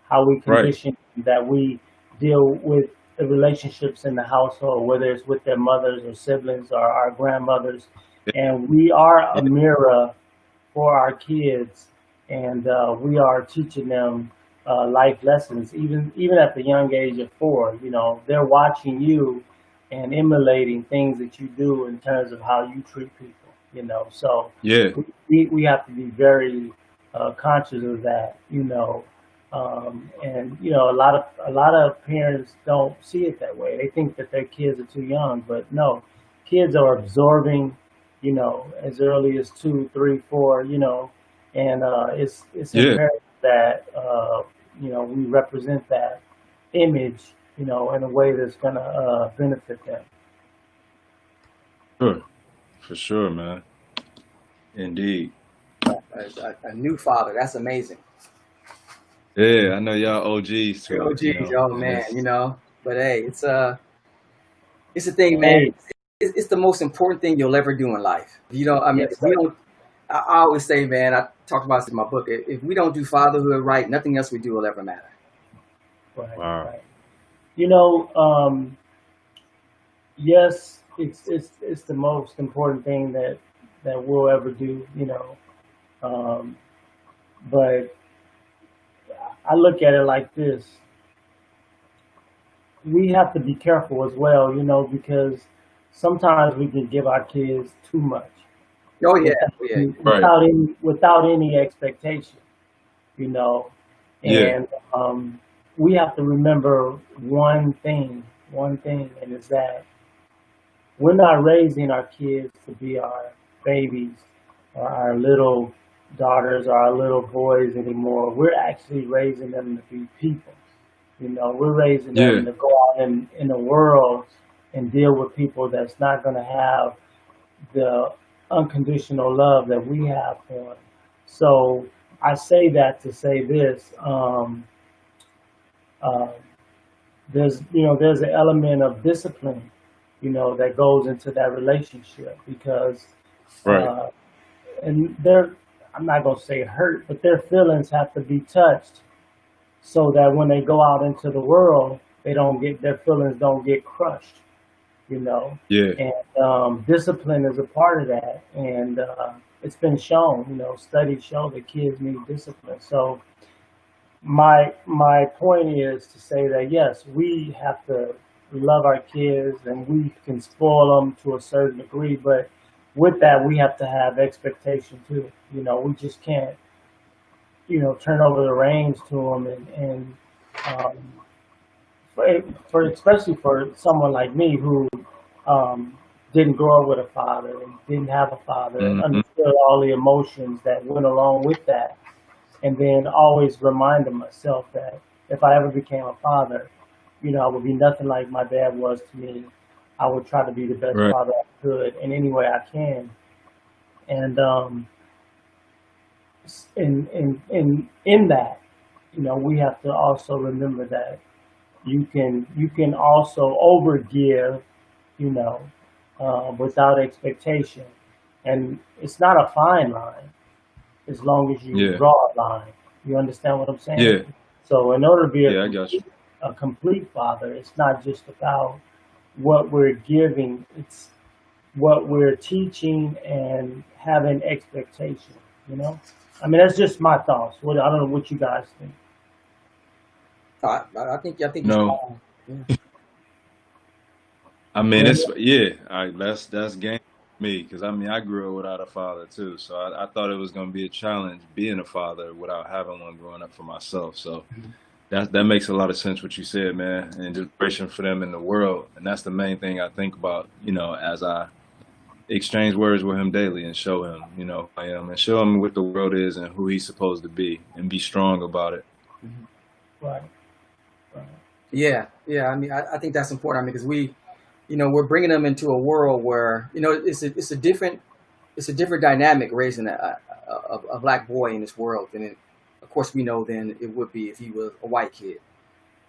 how we condition that we deal with the relationships in the household, whether it's with their mothers or siblings or our grandmothers. And we are a mirror for our kids, and we are teaching them life lessons, even at the young age of 4. They're watching you and emulating things that you do in terms of how you treat people. So yeah, we have to be very conscious of that. And a lot of parents don't see it that way. They think that their kids are too young, but no, kids are absorbing, as early as 2, 3, 4, and it's Yeah, imperative that we represent that image, in a way that's gonna benefit them. sure. For sure, man. Indeed. A new father. That's amazing. Yeah, I know y'all OGs to Oh, it, you geez, know, oh and man, it's But hey, it's a thing, man. Hey, It's the most important thing you'll ever do in life. I mean, yes, if we sir. don't. I always say, man. I talk about this in my book. If we don't do fatherhood right, nothing else we do will ever matter. Right, wow. right. You know, yes, it's the most important thing that we'll ever do. Um, but I look at it like this: we have to be careful as well, because sometimes we can give our kids too much Oh yeah, without oh, yeah. Right. without any expectation, you know. Yeah. And we have to remember one thing, and it's that we're not raising our kids to be our babies or our little daughters or our little boys anymore. We're actually raising them to be people. We're raising Yeah. them to go out in the world and deal with people that's not going to have the unconditional love that we have for them. So I say that to say this. Uh, there's an element of discipline, that goes into that relationship because, Right. and I'm not going to say hurt, but their feelings have to be touched so that when they go out into the world, their feelings don't get crushed, Yeah. and discipline is a part of that. And it's been shown, studies show that kids need discipline. So my point is to say that yes, we have to love our kids and we can spoil them to a certain degree, but with that we have to have expectation too. We just can't turn over the reins to them and um, for especially for someone like me who didn't grow up with a father and didn't have a father and Hmm. understood all the emotions that went along with that, and then always reminded myself that if I ever became a father, I would be nothing like my dad was to me. I would try to be the best Right. father I could in any way I can. And in that, we have to also remember that you can also overgive, without expectation, and it's not a fine line as long as you Yeah. draw a line. You understand what I'm saying? Yeah. So in order to be Yeah, I got you. a complete father, it's not just about what we're giving, it's what we're teaching and having expectation, I mean, that's just my thoughts. I don't know what you guys think. I think you're No, strong. Yeah. I mean Well, that's game for me because I mean I grew up without a father too, so I thought it was gonna be a challenge being a father without having one growing up for myself. So that makes a lot of sense what you said, man, and just pressure for them in the world, and that's the main thing I think about, as I exchange words with him daily and show him, who I am, and show him what the world is and who he's supposed to be, and be strong about it. Mhm. right, right. Yeah. I mean, I think that's important. I mean, because we're bringing them into a world where it's a different dynamic raising a black boy in this world than of course we know than it would be if he was a white kid,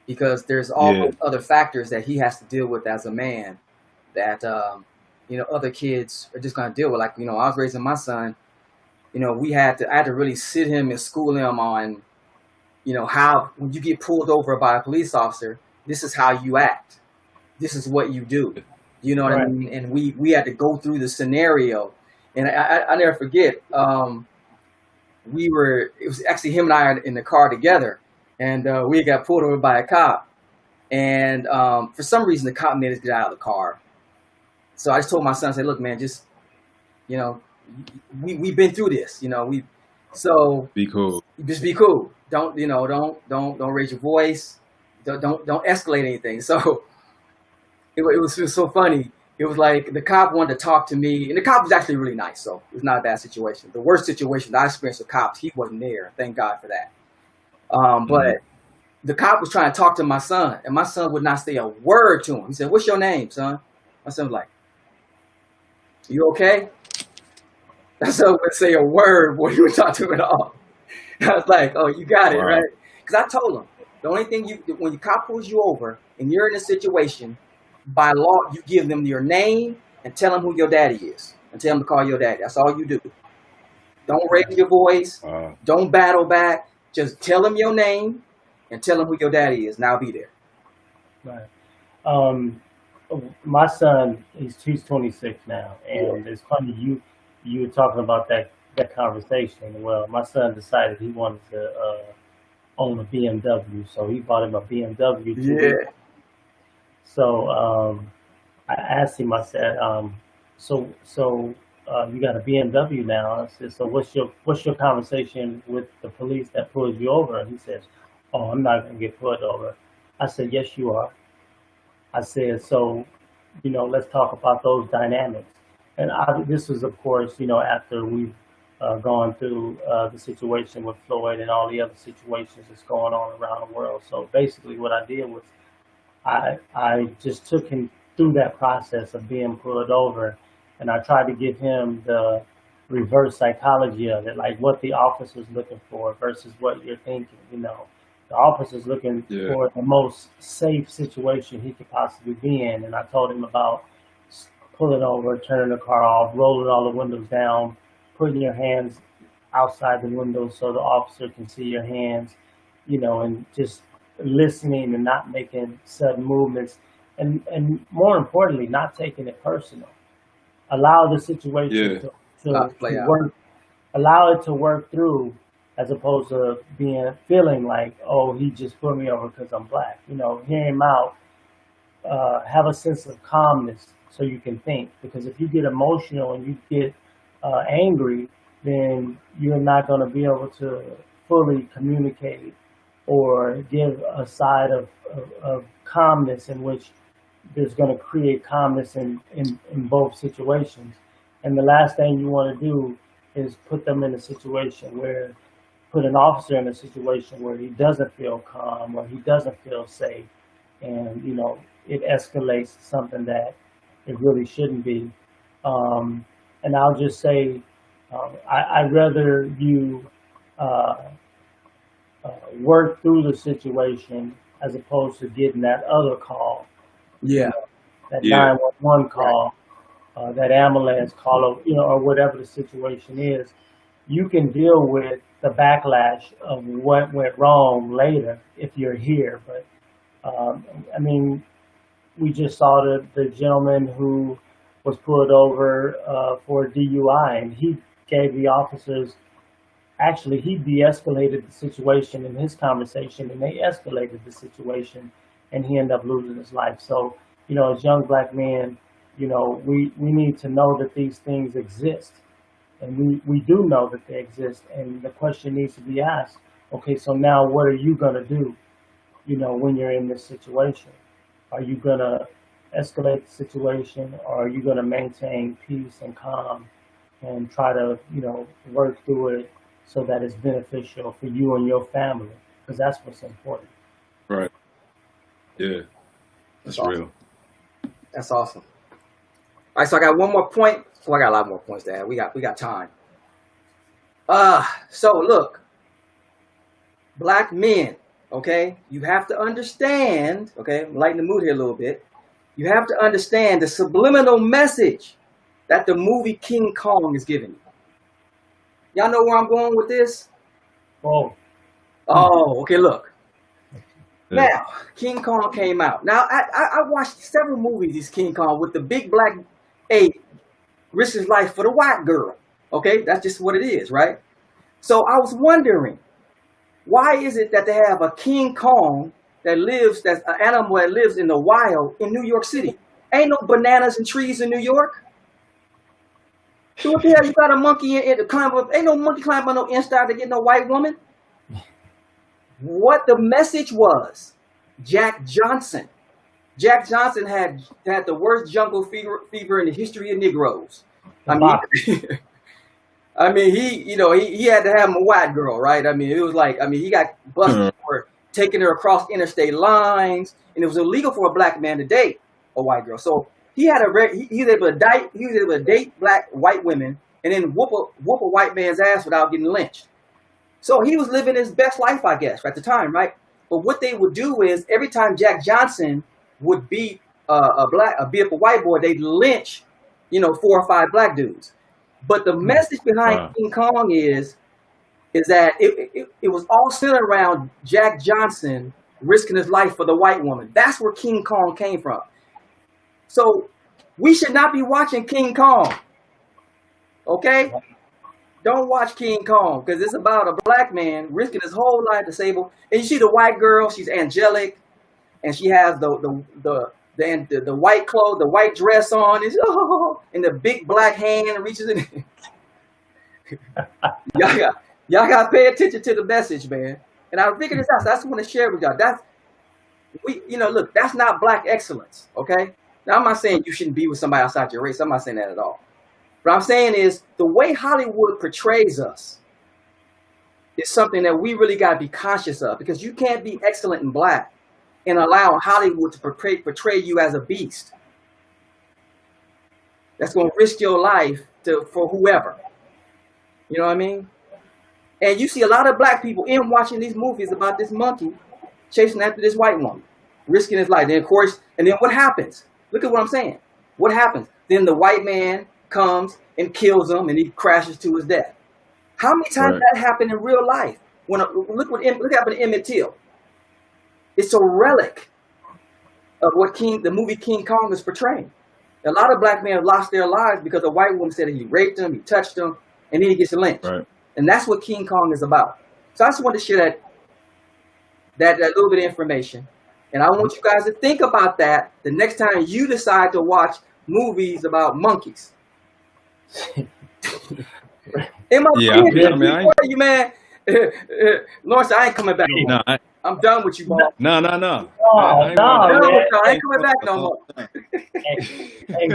because there's all Yeah. those other factors that he has to deal with as a man that other kids are just going to deal with. Like, I was raising my son. I had to really sit him and school him on how when you get pulled over by a police officer, this is how you act, this is what you do. You know what I Right. mean? And we had to go through the scenario, and I never forget. It was actually him and I in the car together, and we got pulled over by a cop, and for some reason the cop made us get out of the car. So I just told my son, I said, "Look, man, just you know, we've been through this. So Be cool. just be cool. Don't raise your voice. Don't escalate anything." So it was so funny. it was like the cop wanted to talk to me, and the cop was actually really nice, so it was not a bad situation. The worst situation that I experienced with cops, he wasn't there. Thank God for that. But the cop was trying to talk to my son, and my son would not say a word to him. He said, "What's your name, son?" My son was like, "You okay?" That son wouldn't say a word, boy. He would talk to him at all. I was like, "Oh, you got it, Wow. right?" Because I told him, the only thing when your cop pulls you over and you're in a situation, by law, you give them your name and tell them who your daddy is and tell them to call your daddy. That's all you do. Don't raise your voice. Wow. Don't battle back. Just tell them your name and tell them who your daddy is, and I'll be there. Right. My son, he's 26 now, and it's funny you were talking about that conversation. Well, my son decided he wanted to own a BMW, so he bought him a BMW. Yeah. So I asked him. I said, "So you got a BMW now?" I said, "So what's your conversation with the police that pulled you over?" And he says, "Oh, I'm not gonna get pulled over." I said, "Yes, you are." I said, "So, let's talk about those dynamics." And this was, of course, after we've gone through the situation with Floyd and all the other situations that's going on around the world. So basically, what I did was I just took him through that process of being pulled over, and I tried to give him the reverse psychology of it, like what the officer's looking for versus what you're thinking. The officer's looking for the most safe situation he could possibly be in, and I told him about pulling over, turning the car off, rolling all the windows down, putting your hands outside the window so the officer can see your hands, and just listening and not making sudden movements, and more importantly, not taking it personal. Allow the situation to work, allow it to work through, as opposed to feeling like, oh, he just put me over because I'm black. Hear him out. Have a sense of calmness so you can think. Because if you get emotional and you get angry, then you're not going to be able to fully communicate or give a side of calmness in which there's going to create calmness in both situations. And the last thing you want to do is put an officer in a situation where he doesn't feel calm or he doesn't feel safe, and it escalates to something that it really shouldn't be. And I'll just say, I'd rather you work through the situation as opposed to getting that other call. Yeah. That 911 call, that ambulance call, or whatever the situation is. You can deal with the backlash of what went wrong later if you're here. But we just saw the gentleman who was pulled over for DUI, and he gave the officers, actually he de-escalated the situation in his conversation, and they escalated the situation, and he ended up losing his life. So, as young black men, we need to know that these things exist. And we do know that they exist, and the question needs to be asked, okay, so now what are you going to do, when you're in this situation? Are you going to escalate the situation, or are you going to maintain peace and calm and try to, work through it so that it's beneficial for you and your family? Because that's what's important. Right. Yeah. That's real. That's awesome. All right, so I got one more point. Well, I got a lot more points to add. We got time. So look, black men, okay, you have to understand, okay, I'm lighting the mood here a little bit. You have to understand the subliminal message that the movie King Kong is giving you. Y'all know where I'm going with this? Oh, okay, look. Now, King Kong came out. Now, I watched several movies, this King Kong, with the big black ape risks his life for the white girl. Okay, that's just what it is, right? So I was wondering, why is it that they have a King Kong that's an animal that lives in the wild in New York City? Ain't no bananas and trees in New York. So what the hell you got a monkey in climb up? Ain't no monkey climb on no inside to get no white woman. What the message was, Jack Johnson Jack Johnson had the worst jungle fever in the history of Negroes. I mean, I mean, he had to have him a white girl, right? I mean, it was like, I mean, he got busted for taking her across interstate lines, and it was illegal for a black man to date a white girl. So he was able to date white women, and then whoop a white man's ass without getting lynched. So he was living his best life, I guess, at the time, right? But what they would do is every time Jack Johnson would beat beat up a white boy, they'd lynch, 4 or 5 black dudes. But the message behind King Kong is that it was all centered around Jack Johnson risking his life for the white woman. That's where King Kong came from. So we should not be watching King Kong. Okay? Don't watch King Kong, because it's about a black man risking his whole life disabled. And you see the white girl, she's angelic, and she has the white clothes, the white dress on, and the big black hand reaches in. y'all got to pay attention to the message, man. And I figured this out. So I just want to share with y'all. Look, that's not black excellence, okay? Now, I'm not saying you shouldn't be with somebody outside your race. I'm not saying that at all. What I'm saying is the way Hollywood portrays us is something that we really got to be conscious of, because you can't be excellent in black and allow Hollywood to portray you as a beast. That's going to risk your life for whoever. You know what I mean? And you see a lot of black people in watching these movies about this monkey chasing after this white woman, risking his life. Then, of course, and then what happens? Look at what I'm saying. What happens? Then the white man comes and kills him, and he crashes to his death. How many times that happened in real life? Look what happened to Emmett Till. It's a relic of what the movie King Kong is portraying. A lot of black men have lost their lives because a white woman said that he raped them, he touched them, and then he gets lynched. Right. And that's what King Kong is about. So I just wanted to share that little bit of information. And I want you guys to think about that the next time you decide to watch movies about monkeys. You, man. Lawrence, I ain't coming back. I'm done with you, ball. No. I ain't coming back no more. Hey,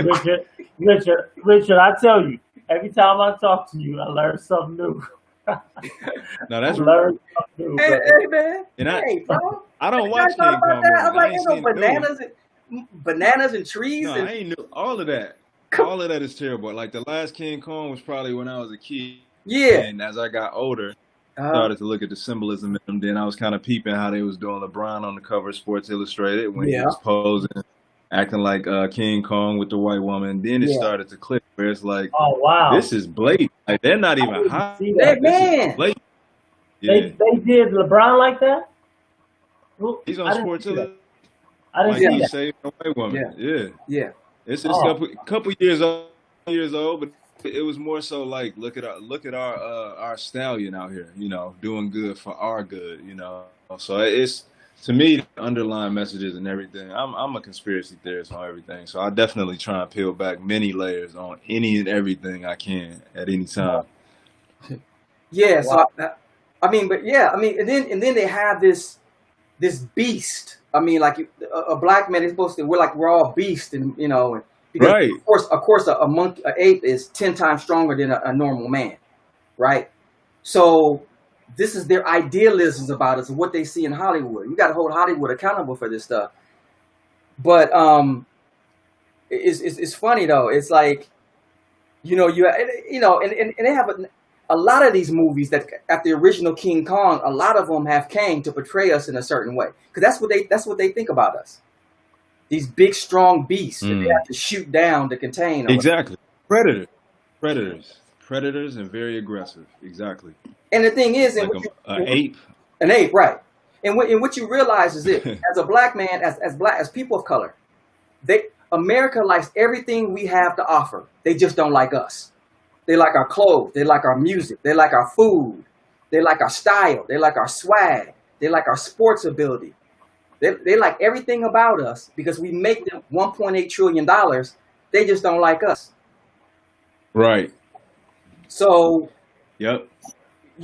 Richard, I tell you, every time I talk to you, I learn something new. No, that's learn something new. Hey, man. And bro. I don't watch King Kong. I'm like, ain't no bananas and trees. No, I ain't knew all of that. All of that is terrible. Like the last King Kong was probably when I was a kid. Yeah. And as I got older, I started to look at the symbolism in them. Then I was kind of peeping how they was doing LeBron on the cover of Sports Illustrated when he was posing, acting like King Kong with the white woman. Then it started to click where it's like, oh wow, this is blatant. Like they're not even hot. Man, they did LeBron like that. He's on Sports Illustrated. I didn't see that. Saving a white woman. Yeah. It's a couple years old, but it was more so like look at our stallion out here, doing good for our good, So it's, to me, the underlying messages and everything. I'm a conspiracy theorist on everything, so I definitely try and peel back many layers on any and everything I can at any time. Yeah. Wow. So and then they have this beast. I mean, like a black man is supposed to. We're all beasts, and because right. Of course, an ape is 10 times stronger than a normal man, right? So this is their idealisms about us and what they see in Hollywood. You got to hold Hollywood accountable for this stuff. But it's funny though. It's like, and they have a lot of these movies that at the original King Kong, a lot of them came to portray us in a certain way, because that's what they think about us. These big, strong beasts that they have to shoot down to contain. Exactly. Predators, and very aggressive. Exactly. And the thing is, like an ape. An ape, right? And what you realize is this: as a black man, as people of color, America likes everything we have to offer. They just don't like us. They like our clothes. They like our music. They like our food. They like our style. They like our swag. They like our sports ability. They like everything about us because we make them $1.8 trillion. They just don't like us. Right. So, yep.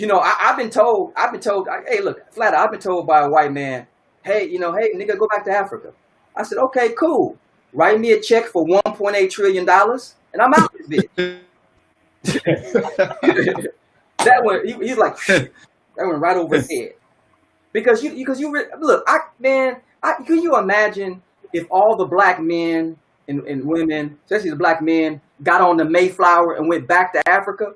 I've been told, hey, look, flat out, I've been told by a white man, hey, nigga, go back to Africa. I said, okay, cool. Write me a check for $1.8 trillion, and I'm out of this bitch. That one, he's like, that went right over his head. Because look, can you imagine if all the black men and women, especially the black men, got on the Mayflower and went back to Africa?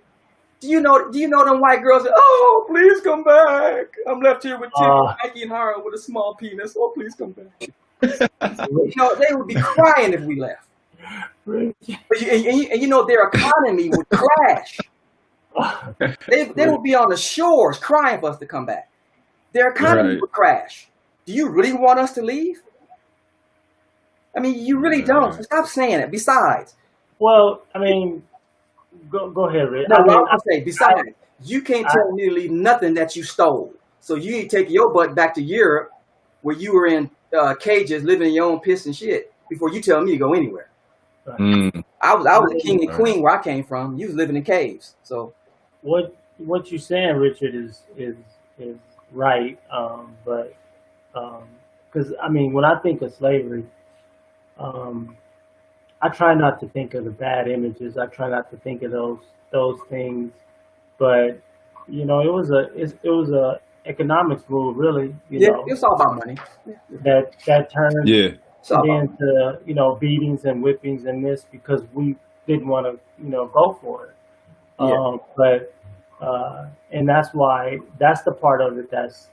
Do you know them white girls say, oh, please come back. I'm left here with Mikey and Hara with a small penis. Oh, please come back. They would be crying if we left. And their economy would crash. They would be on the shores crying for us to come back. Their economy would crash. Do you really want us to leave? I mean, you really don't. So stop saying it. Besides. Well, I mean, go ahead, Rick. No, I'm saying, besides, you can't tell me to leave nothing that you stole. So you need to take your butt back to Europe where you were in cages living in your own piss and shit before you tell me to go anywhere. Right. I was a king and queen where I came from. You was living in caves. So what you're saying, Richard, is right. But because I mean, when I think of slavery, I try not to think of the bad images. I try not to think of those things. But it was a economics move, really. You know, it's all about money. That turned into beatings and whippings and this because we didn't want to go for it. But and that's the part of it that's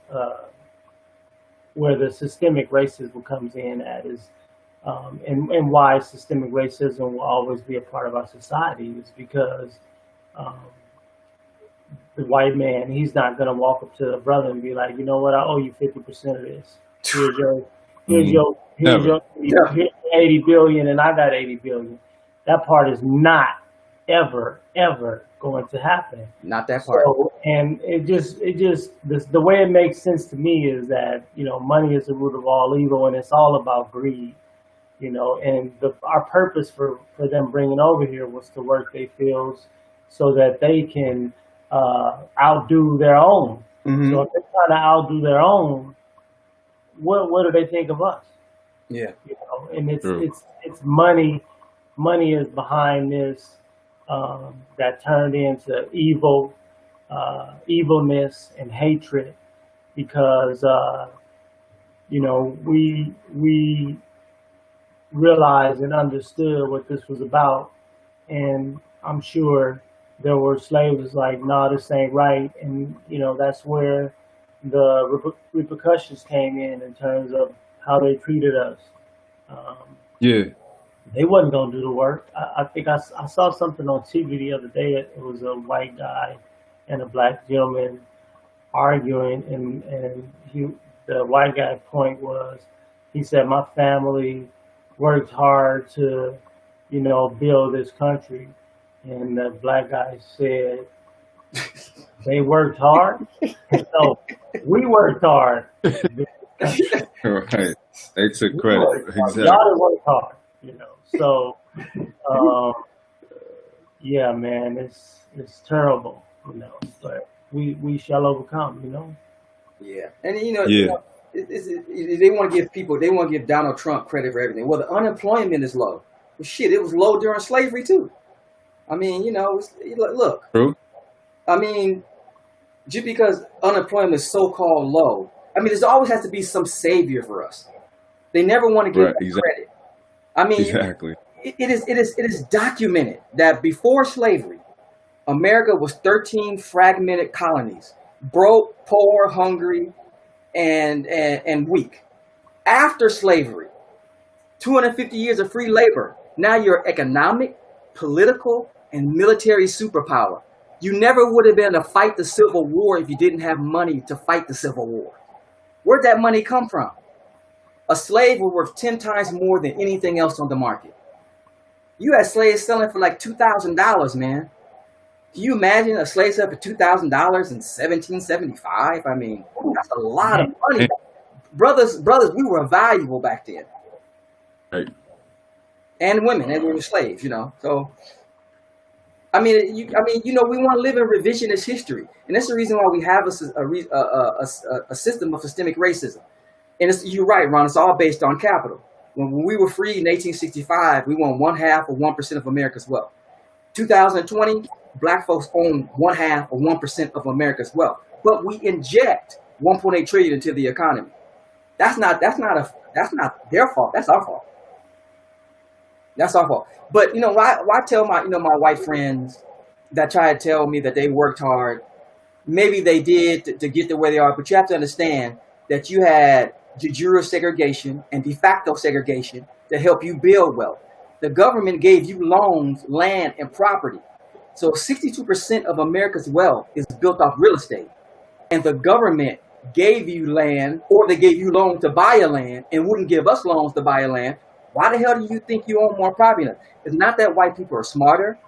where the systemic racism comes in at is. And why systemic racism will always be a part of our society is because the white man, he's not going to walk up to the brother and be like, you know what, I owe you 50% of this. Here's your 80 billion and I got 80 billion. That part is not ever going to happen. Not that part. So, and the way it makes sense to me is that, money is the root of all evil and it's all about greed. And our purpose for them bringing over here was to work their fields so that they can outdo their own. Mm-hmm. So if they're trying to outdo their own, what do they think of us? Yeah. And it's money. Money is behind this that turned into evilness and hatred because we realized and understood what this was about, and I'm sure there were slaves like, no, this ain't right, and that's where the repercussions came in terms of how they treated us. They wasn't gonna do the work. I think I saw something on TV the other day. It was a white guy and a black gentleman arguing, and the white guy's point was, he said, my family worked hard to, build this country. And the black guy said, they worked hard? No, we worked hard. Right. They took credit. Exactly. Y'all didn't work hard, So, yeah, man, it's terrible, but we shall overcome, Yeah. And, they want to give Donald Trump credit for everything. Well, the unemployment is low. Well, shit, it was low during slavery too. I mean, look. True. I mean, just because unemployment is so-called low, I mean, there always has to be some savior for us. They never want to give credit. I mean, exactly. It is documented that before slavery, America was 13 fragmented colonies, broke, poor, hungry, and weak. After slavery, 250 years of free labor. Now you're economic, political, and military superpower. You never would have been able to fight the Civil War if you didn't have money to fight the Civil War. Where'd that money come from? A slave was worth 10 times more than anything else on the market. You had slaves selling for like $2,000, man. Can you imagine a slave sale for $2,000 in 1775? I mean, that's a lot of money. Brothers, we were valuable back then. Right. And women, and we were slaves, So, I mean, we want to live in revisionist history, and that's the reason why we have a system of systemic racism. And you're right, Ron. It's all based on capital. When we were free in 1865, we won 1/2 of 1% of America's wealth. 2020, black folks own 1/2 of 1% of America's wealth, but we inject 1.8 trillion into the economy. That's not their fault. That's our fault. That's our fault. But why tell my white friends that try to tell me that they worked hard? Maybe they did to get to where they are, but you have to understand that you had de jure segregation and de facto segregation to help you build wealth. The government gave you loans, land, and property. So 62% of America's wealth is built off real estate. And the government gave you land, or they gave you loans to buy a land and wouldn't give us loans to buy a land. Why the hell do you think you own more property? It's not that white people are smarter.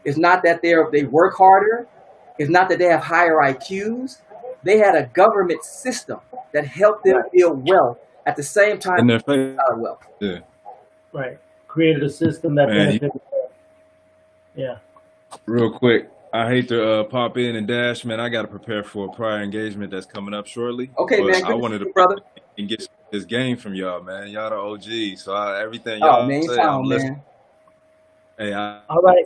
It's not that they work harder. It's not that they have higher IQs. They had a government system that helped them build wealth at the same time In their face. wealth. Yeah. Right. Created a system that Man, benefited. Yeah. real quick, I hate to pop in and dash, man. I got to prepare for a prior engagement that's coming up shortly. Okay, But man. I Good to wanted see to you, brother. and get this game from y'all, man. Y'all the OGs. So everything Oh, y'all man, say, I'm sound, listening. man. Hey, All right.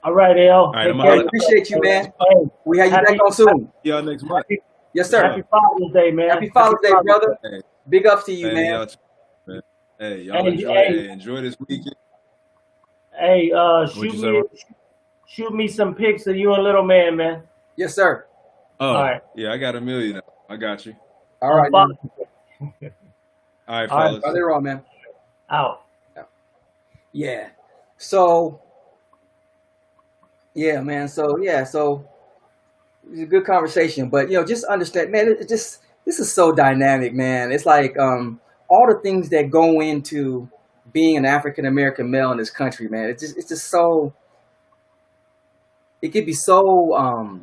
All right, L. all right, Take I'm care. out. Appreciate you, man. Hey, We have you happy, back on soon. Y'all next month. happy, Yes, sir. happy Father's Day, man. Happy Father's Day, brother. Hey, Big ups to you, hey, man. y'all, man. Hey, y'all Hey, enjoy this weekend. hey, What'd you shoot me some pics of you and little man. Yes, sir. Oh, All right. yeah, I got $1 million. I got you. All right, Father- All right, All right, fellas. brother, wrong, man. Out. Yeah. So, yeah, man. So it's a good conversation, but just understand, man. This is so dynamic, man. It's like all the things that go into being an African American male in this country, man. It's just so. It could be so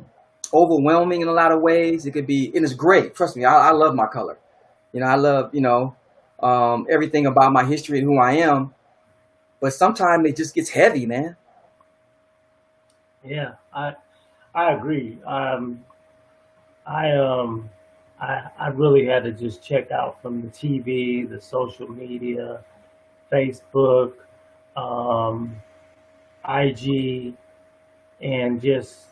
overwhelming in a lot of ways. It could be, and it's great. Trust me, I love my color. I love everything about my history and who I am. But sometimes it just gets heavy, man. Yeah, I agree. I really had to just check out from the TV, the social media, Facebook, IG, and just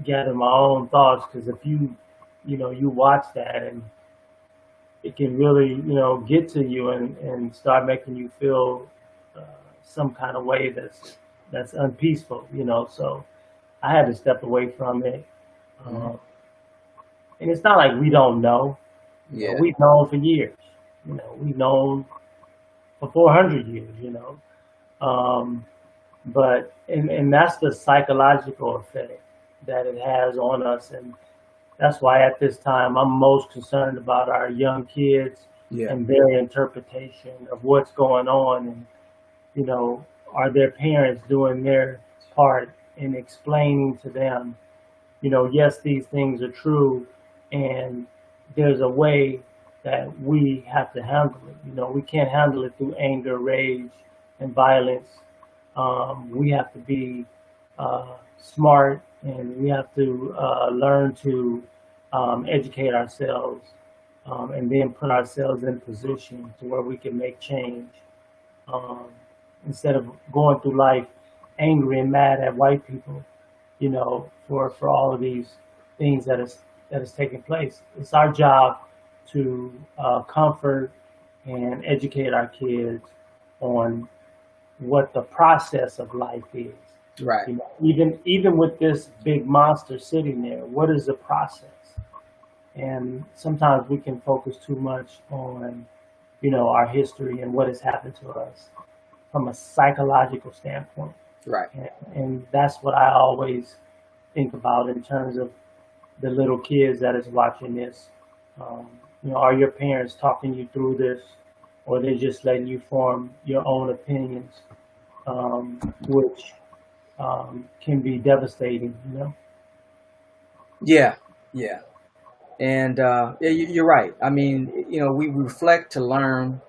gather my own thoughts. Because if you watch that, and it can really get to you and start making you feel some kind of way that's unpeaceful. So I had to step away from it. And it's not like we don't know. Yeah. We've known for years. We've known for 400 years. But that's the psychological effect that it has on us, and that's why at this time I'm most concerned about our young kids and their interpretation of what's going on, and are their parents doing their part in explaining to them, yes, these things are true, and there's a way that we have to handle it. We can't handle it through anger, rage, and violence. We have to be smart, and we have to learn to educate ourselves, and then put ourselves in position to where we can make change, instead of going through life angry and mad at white people, for all of these things that is taking place. It's our job to comfort and educate our kids on what the process of life is. Right. Even with this big monster sitting there, what is the process? And sometimes we can focus too much on, our history and what has happened to us from a psychological standpoint. Right. And that's what I always think about in terms of the little kids that is watching this. Are your parents talking you through this, or they just letting you form your own opinions, which can be devastating, Yeah. And you're right. I mean, we reflect to learn,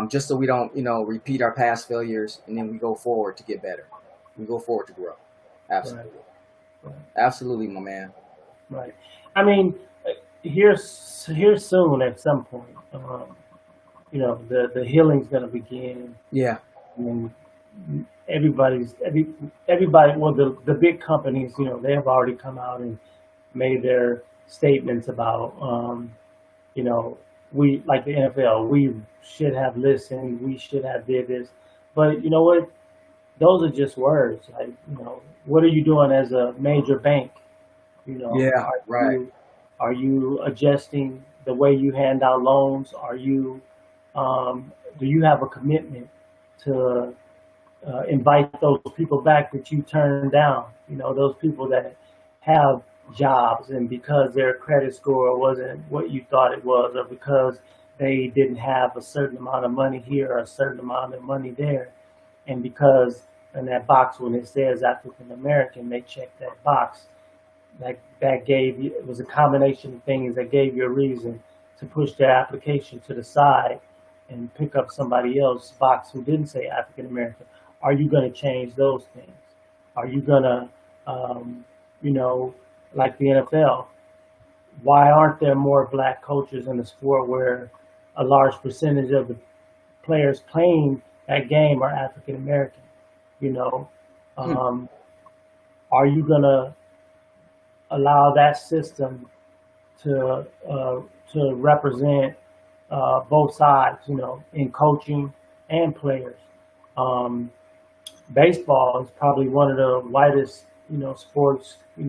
just so we don't, repeat our past failures, and then we go forward to get better. We go forward to grow. Absolutely. Right. Absolutely, my man. Right. I mean, here soon at some point, the healing's going to begin. Yeah. I mean, everybody. Well, the big companies, they have already come out and made their statements about, we, like the NFL, we should have listened, we should have did this, but you know what? Those are just words. Like, what are you doing as a major bank? Yeah. Right. Are you adjusting the way you hand out loans? Are you, do you have a commitment to invite those people back that you turned down? Those people that have jobs, and because their credit score wasn't what you thought it was, or because they didn't have a certain amount of money here or a certain amount of money there, and because in that box when it says African American, they check that box. That gave you, it was a combination of things that gave you a reason to push their application to the side and pick up somebody else's box who didn't say African American. Are you going to change those things? Are you going to, like the NFL, why aren't there more black coaches in the sport where a large percentage of the players playing that game are African American? Are you going to allow that system to represent both sides, in coaching and players? Baseball is probably one of the whitest, sports, in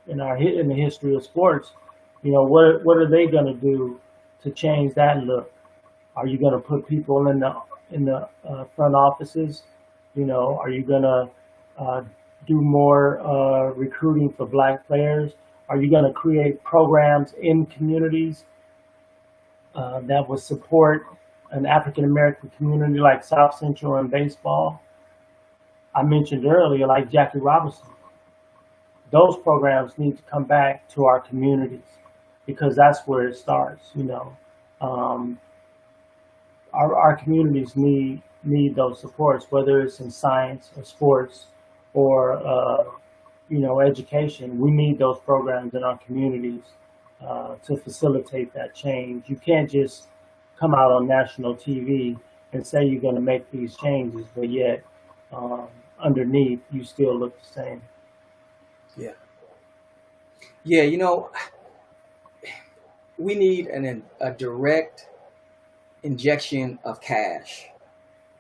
the history of sports. What are they going to do to change that look? Are you going to put people in the front offices? Are you going to do more recruiting for black players? Are you going to create programs in communities that would support an African American community like South Central in baseball? I mentioned earlier, like Jackie Robinson. Those programs need to come back to our communities because that's where it starts. Our communities need those supports, whether it's in science or sports or education. We need those programs in our communities to facilitate that change. You can't just come out on national TV and say you're going to make these changes, but yet underneath you still look the same. Yeah. Yeah, we need a direct injection of cash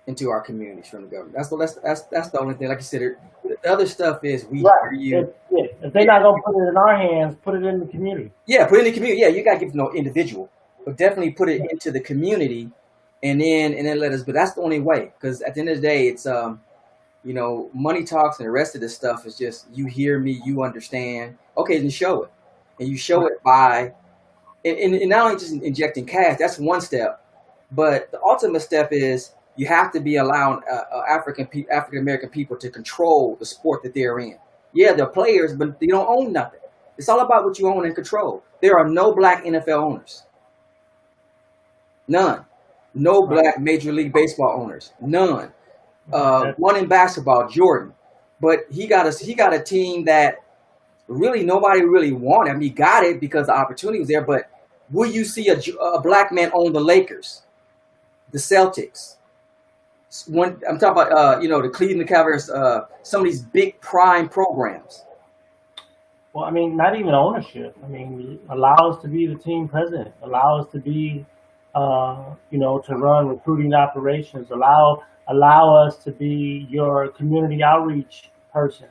into our communities from the government. That's the only thing. Like you said, the other stuff is we hear you. If they're not gonna put it in our hands, put it in the community. Yeah, put it in the community. Yeah, you gotta give it to no individual, but definitely put it into the community, and then let us. But that's the only way, because at the end of the day, it's money talks, and the rest of this stuff is just you hear me, you understand. Okay, then show it, and you show it by, and not only just injecting cash. That's one step, but the ultimate step is you have to be allowing African American people to control the sport that they're in. Yeah, they're players, but they don't own nothing. It's all about what you own and control. There are no black NFL owners. None. No black Major League Baseball owners. None. One in basketball, Jordan, but he got a team that really nobody really wanted. I mean, he got it because the opportunity was there. But will you see a black man own the Lakers, the Celtics? I'm talking about the Cleveland Cavaliers, some of these big prime programs. Well, I mean, not even ownership. I mean, allow us to be the team president. Allow us to be, to run recruiting operations. Allow us to be your community outreach person.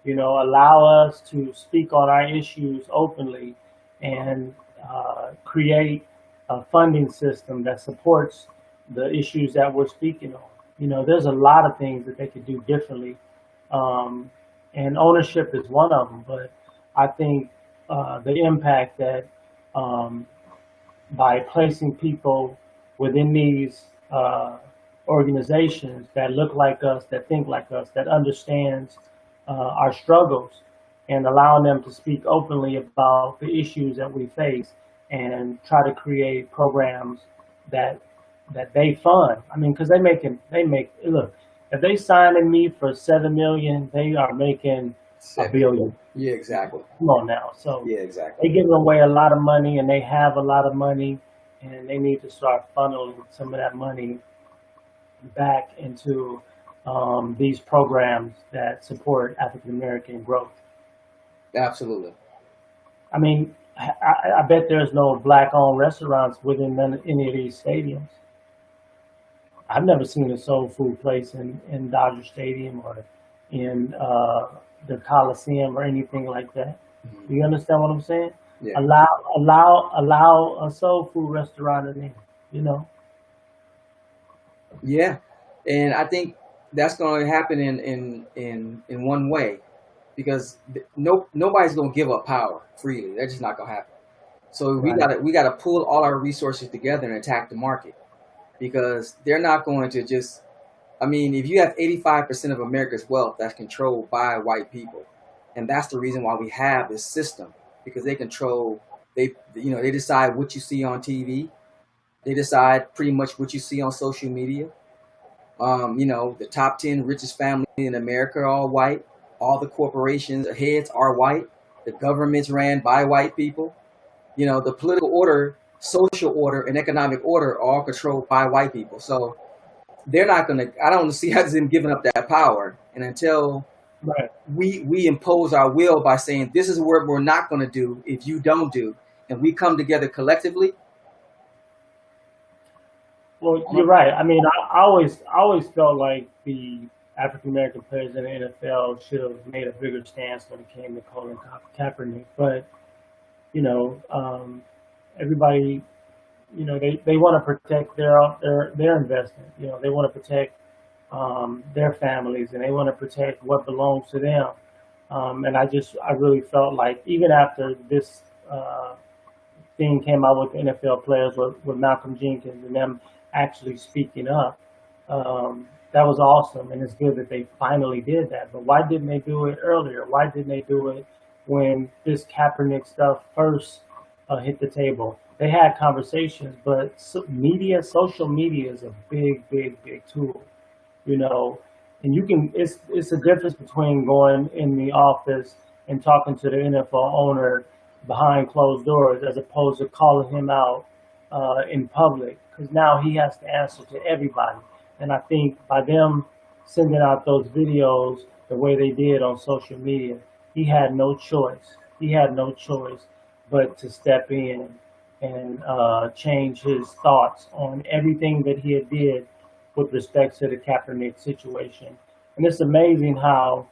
Allow us to speak on our issues openly and create a funding system that supports the issues that we're speaking on. There's a lot of things that they could do differently, and ownership is one of them. But I think the impact that by placing people within these organizations that look like us, that think like us, that understands our struggles, and allowing them to speak openly about the issues that we face and try to create programs that they fund. I mean, because they make look, if they signing me for $7 million, they are making $1 billion. Yeah, exactly. Come on now. So yeah, exactly. they give away a lot of money, and they have a lot of money, and they need to start funneling some of that money back into these programs that support African American growth. Absolutely. I mean, I bet there's no black-owned restaurants within any of these stadiums. I've never seen a soul food place in Dodger Stadium or in the Coliseum or anything like that. Do you understand what I'm saying? Yeah. Allow a soul food restaurant in there, you know? Yeah. And I think that's going to happen in one way, because nobody's going to give up power freely. That's just not going to happen. So we gotta pull all our resources together and attack the market, because they're not going to just. I mean, if you have 85% of America's wealth that's controlled by white people, and that's the reason why we have this system, because they control. They decide what you see on TV. They decide pretty much what you see on social media. The top 10 richest families in America are all white. All the corporations heads are white. The government's ran by white people. The political order, social order, and economic order are all controlled by white people. So they're not going to, I don't see how them giving up that power. And until we impose our will by saying, this is what we're not going to do if you don't do, and we come together collectively. Well, you're right. I mean, I always felt like the African American players in the NFL should have made a bigger stance when it came to Colin Kaepernick. But everybody, they want to protect their investment. They want to protect their families, and they want to protect what belongs to them. And I really felt like even after this thing came out with the NFL players with Malcolm Jenkins and them actually speaking up, that was awesome, and it's good that they finally did that. But why didn't they do it earlier? Why didn't they do it when this Kaepernick stuff first hit the table? They had conversations, but social media is a big, big, big tool, and it's a difference between going in the office and talking to the NFL owner behind closed doors as opposed to calling him out in public, because now he has to answer to everybody. And I think by them sending out those videos the way they did on social media, he had no choice. He had no choice but to step in and change his thoughts on everything that he had did with respect to the Kaepernick situation. And it's amazing how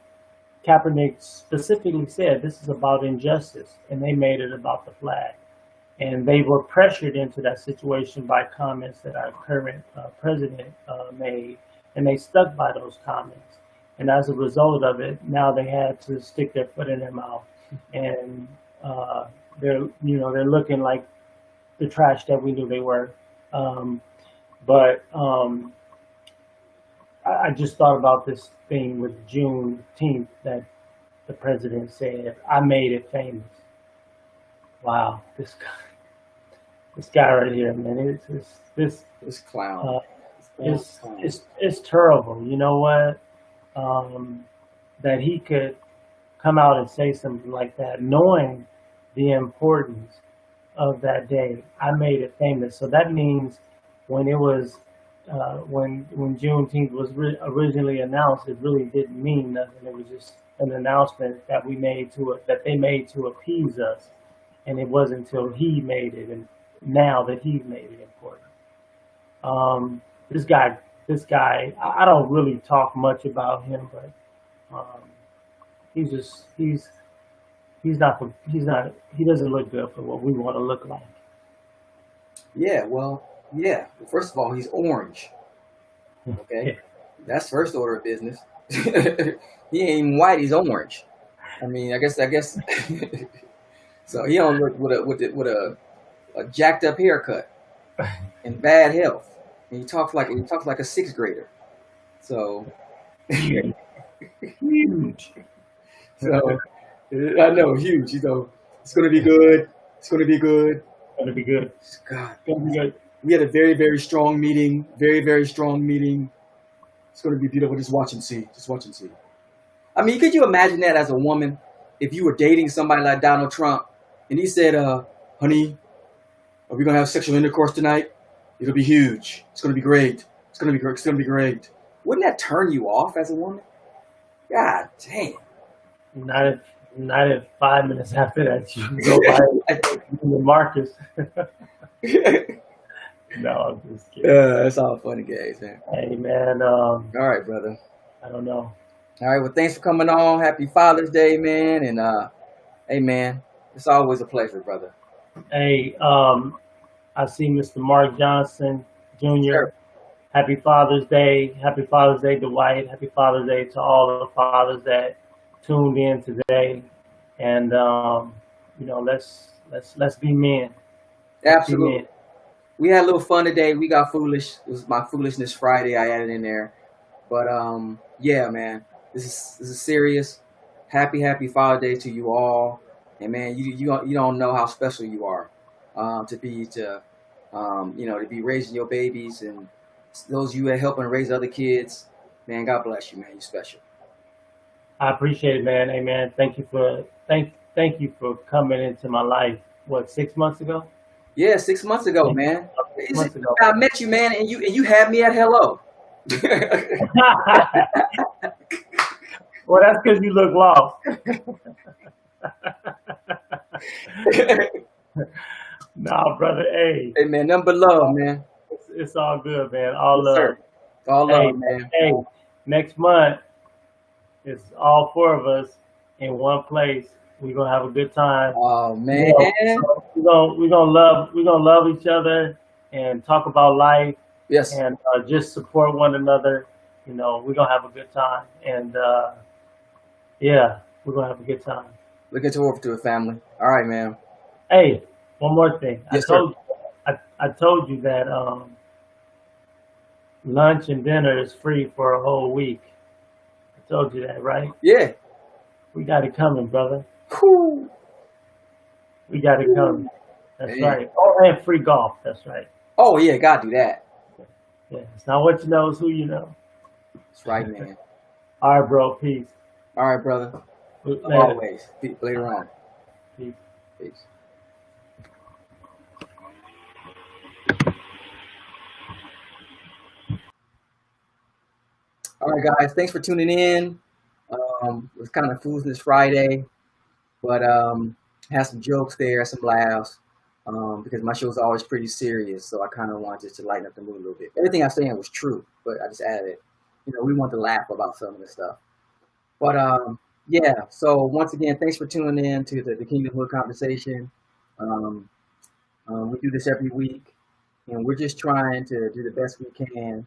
Kaepernick specifically said this is about injustice, and they made it about the flag. And they were pressured into that situation by comments that our current president made, and they stuck by those comments. And as a result of it, now they had to stick their foot in their mouth, and they're looking like the trash that we knew they were. But I just thought about this thing with Juneteenth that the president said, "I made it famous." Wow, this guy right here, man, this clown. It's terrible. You know what? That he could come out and say something like that, knowing the importance of that day. I made it famous. So that means when it was when Juneteenth was originally announced, it really didn't mean nothing. It was just an announcement that they made to appease us, and it wasn't until he made it, and now that he's made it important. This guy, I don't really talk much about him, but he doesn't look good for what we want to look like. Yeah, well, yeah. First of all, he's orange. Okay, that's first order of business. He ain't even white; he's orange. I mean, I guess. So he don't look with a jacked up haircut and bad health, and he talks like a sixth grader. So huge. So I know, huge. It's gonna be good. It's gonna be good. Gonna be good. God, Gonna be good. we had a very, very strong meeting. Very, very strong meeting. It's gonna be beautiful. Just watch and see. Just watch and see. I mean, could you imagine that as a woman, if you were dating somebody like Donald Trump, and he said, "Honey, Are we gonna have sexual intercourse tonight? It'll be huge. It's gonna be great. It's gonna be great. It's gonna be great. Wouldn't that turn you off as a woman? God damn. Not if 5 minutes after that you go by the Marcus. No, I'm just kidding. Yeah, it's all fun and games, man. Hey man, All right, brother. I don't know. All right, well, thanks for coming on. Happy Father's Day, man. And hey, man, it's always a pleasure, brother. Hey, I see Mr. Mark Johnson Jr. Sure. Happy Father's Day. Happy Father's Day, Dwight. Happy Father's Day to all the fathers that tuned in today. And you know, let's be men. Absolutely. Be men. We had a little fun today. We got foolish. It was my Foolishness Friday. I added in there. But yeah, man, this is serious. Happy Father's Day to you all. And man, you don't know how special you are to be raising your babies, and those of you that helping raise other kids. Man, God bless you, man. You're special. I appreciate it, man. Hey, man, thank you for coming into my life. What, 6 months ago? Yeah, 6 months ago, man. 6 months ago. I met you, man, and you had me at hello. Well, that's because you look lost. Nah, brother. Hey, man, nothing but love, man. It's all good, man. All love. Sir. All love, man. Hey, next month, it's all four of us in one place. We're gonna have a good time. Oh man, we're gonna love each other and talk about life. Yes, and just support one another. You know, we're gonna have a good time, and yeah, we're gonna have a good time. Looking forward to it, family. All right, man. Hey, one more thing. Yes, I told you that lunch and dinner is free for a whole week. I told you that, right? Yeah. We got it coming, brother. Whew. We got it coming. That's Man. right. Oh, and free golf. That's right. Oh yeah, gotta do that. Yeah, it's not what you know, it's who you know. That's right, man. All right, bro. Peace. All right, brother. Later. Always. Later on. Peace. Peace. All right, guys. Thanks for tuning in. It was kind of Foolishness Friday, but had some jokes there, some laughs, because my show's always pretty serious. So I kind of wanted to lighten up the mood a little bit. Everything I was saying was true, but I just added it. You know, we want to laugh about some of this stuff. But yeah. So once again, thanks for tuning in to the Kingdomhood Conversation. We do this every week, and we're just trying to do the best we can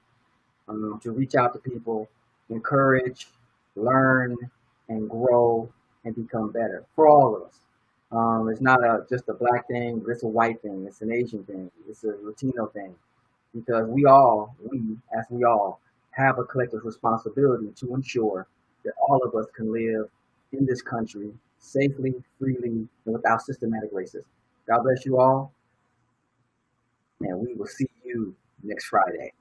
to reach out to people, encourage, learn, and grow, and become better for all of us. It's not just a black thing, it's a white thing, it's an Asian thing, it's a Latino thing, because we all have a collective responsibility to ensure that all of us can live in this country safely, freely, and without systematic racism. God bless you all, and we will see you next Friday.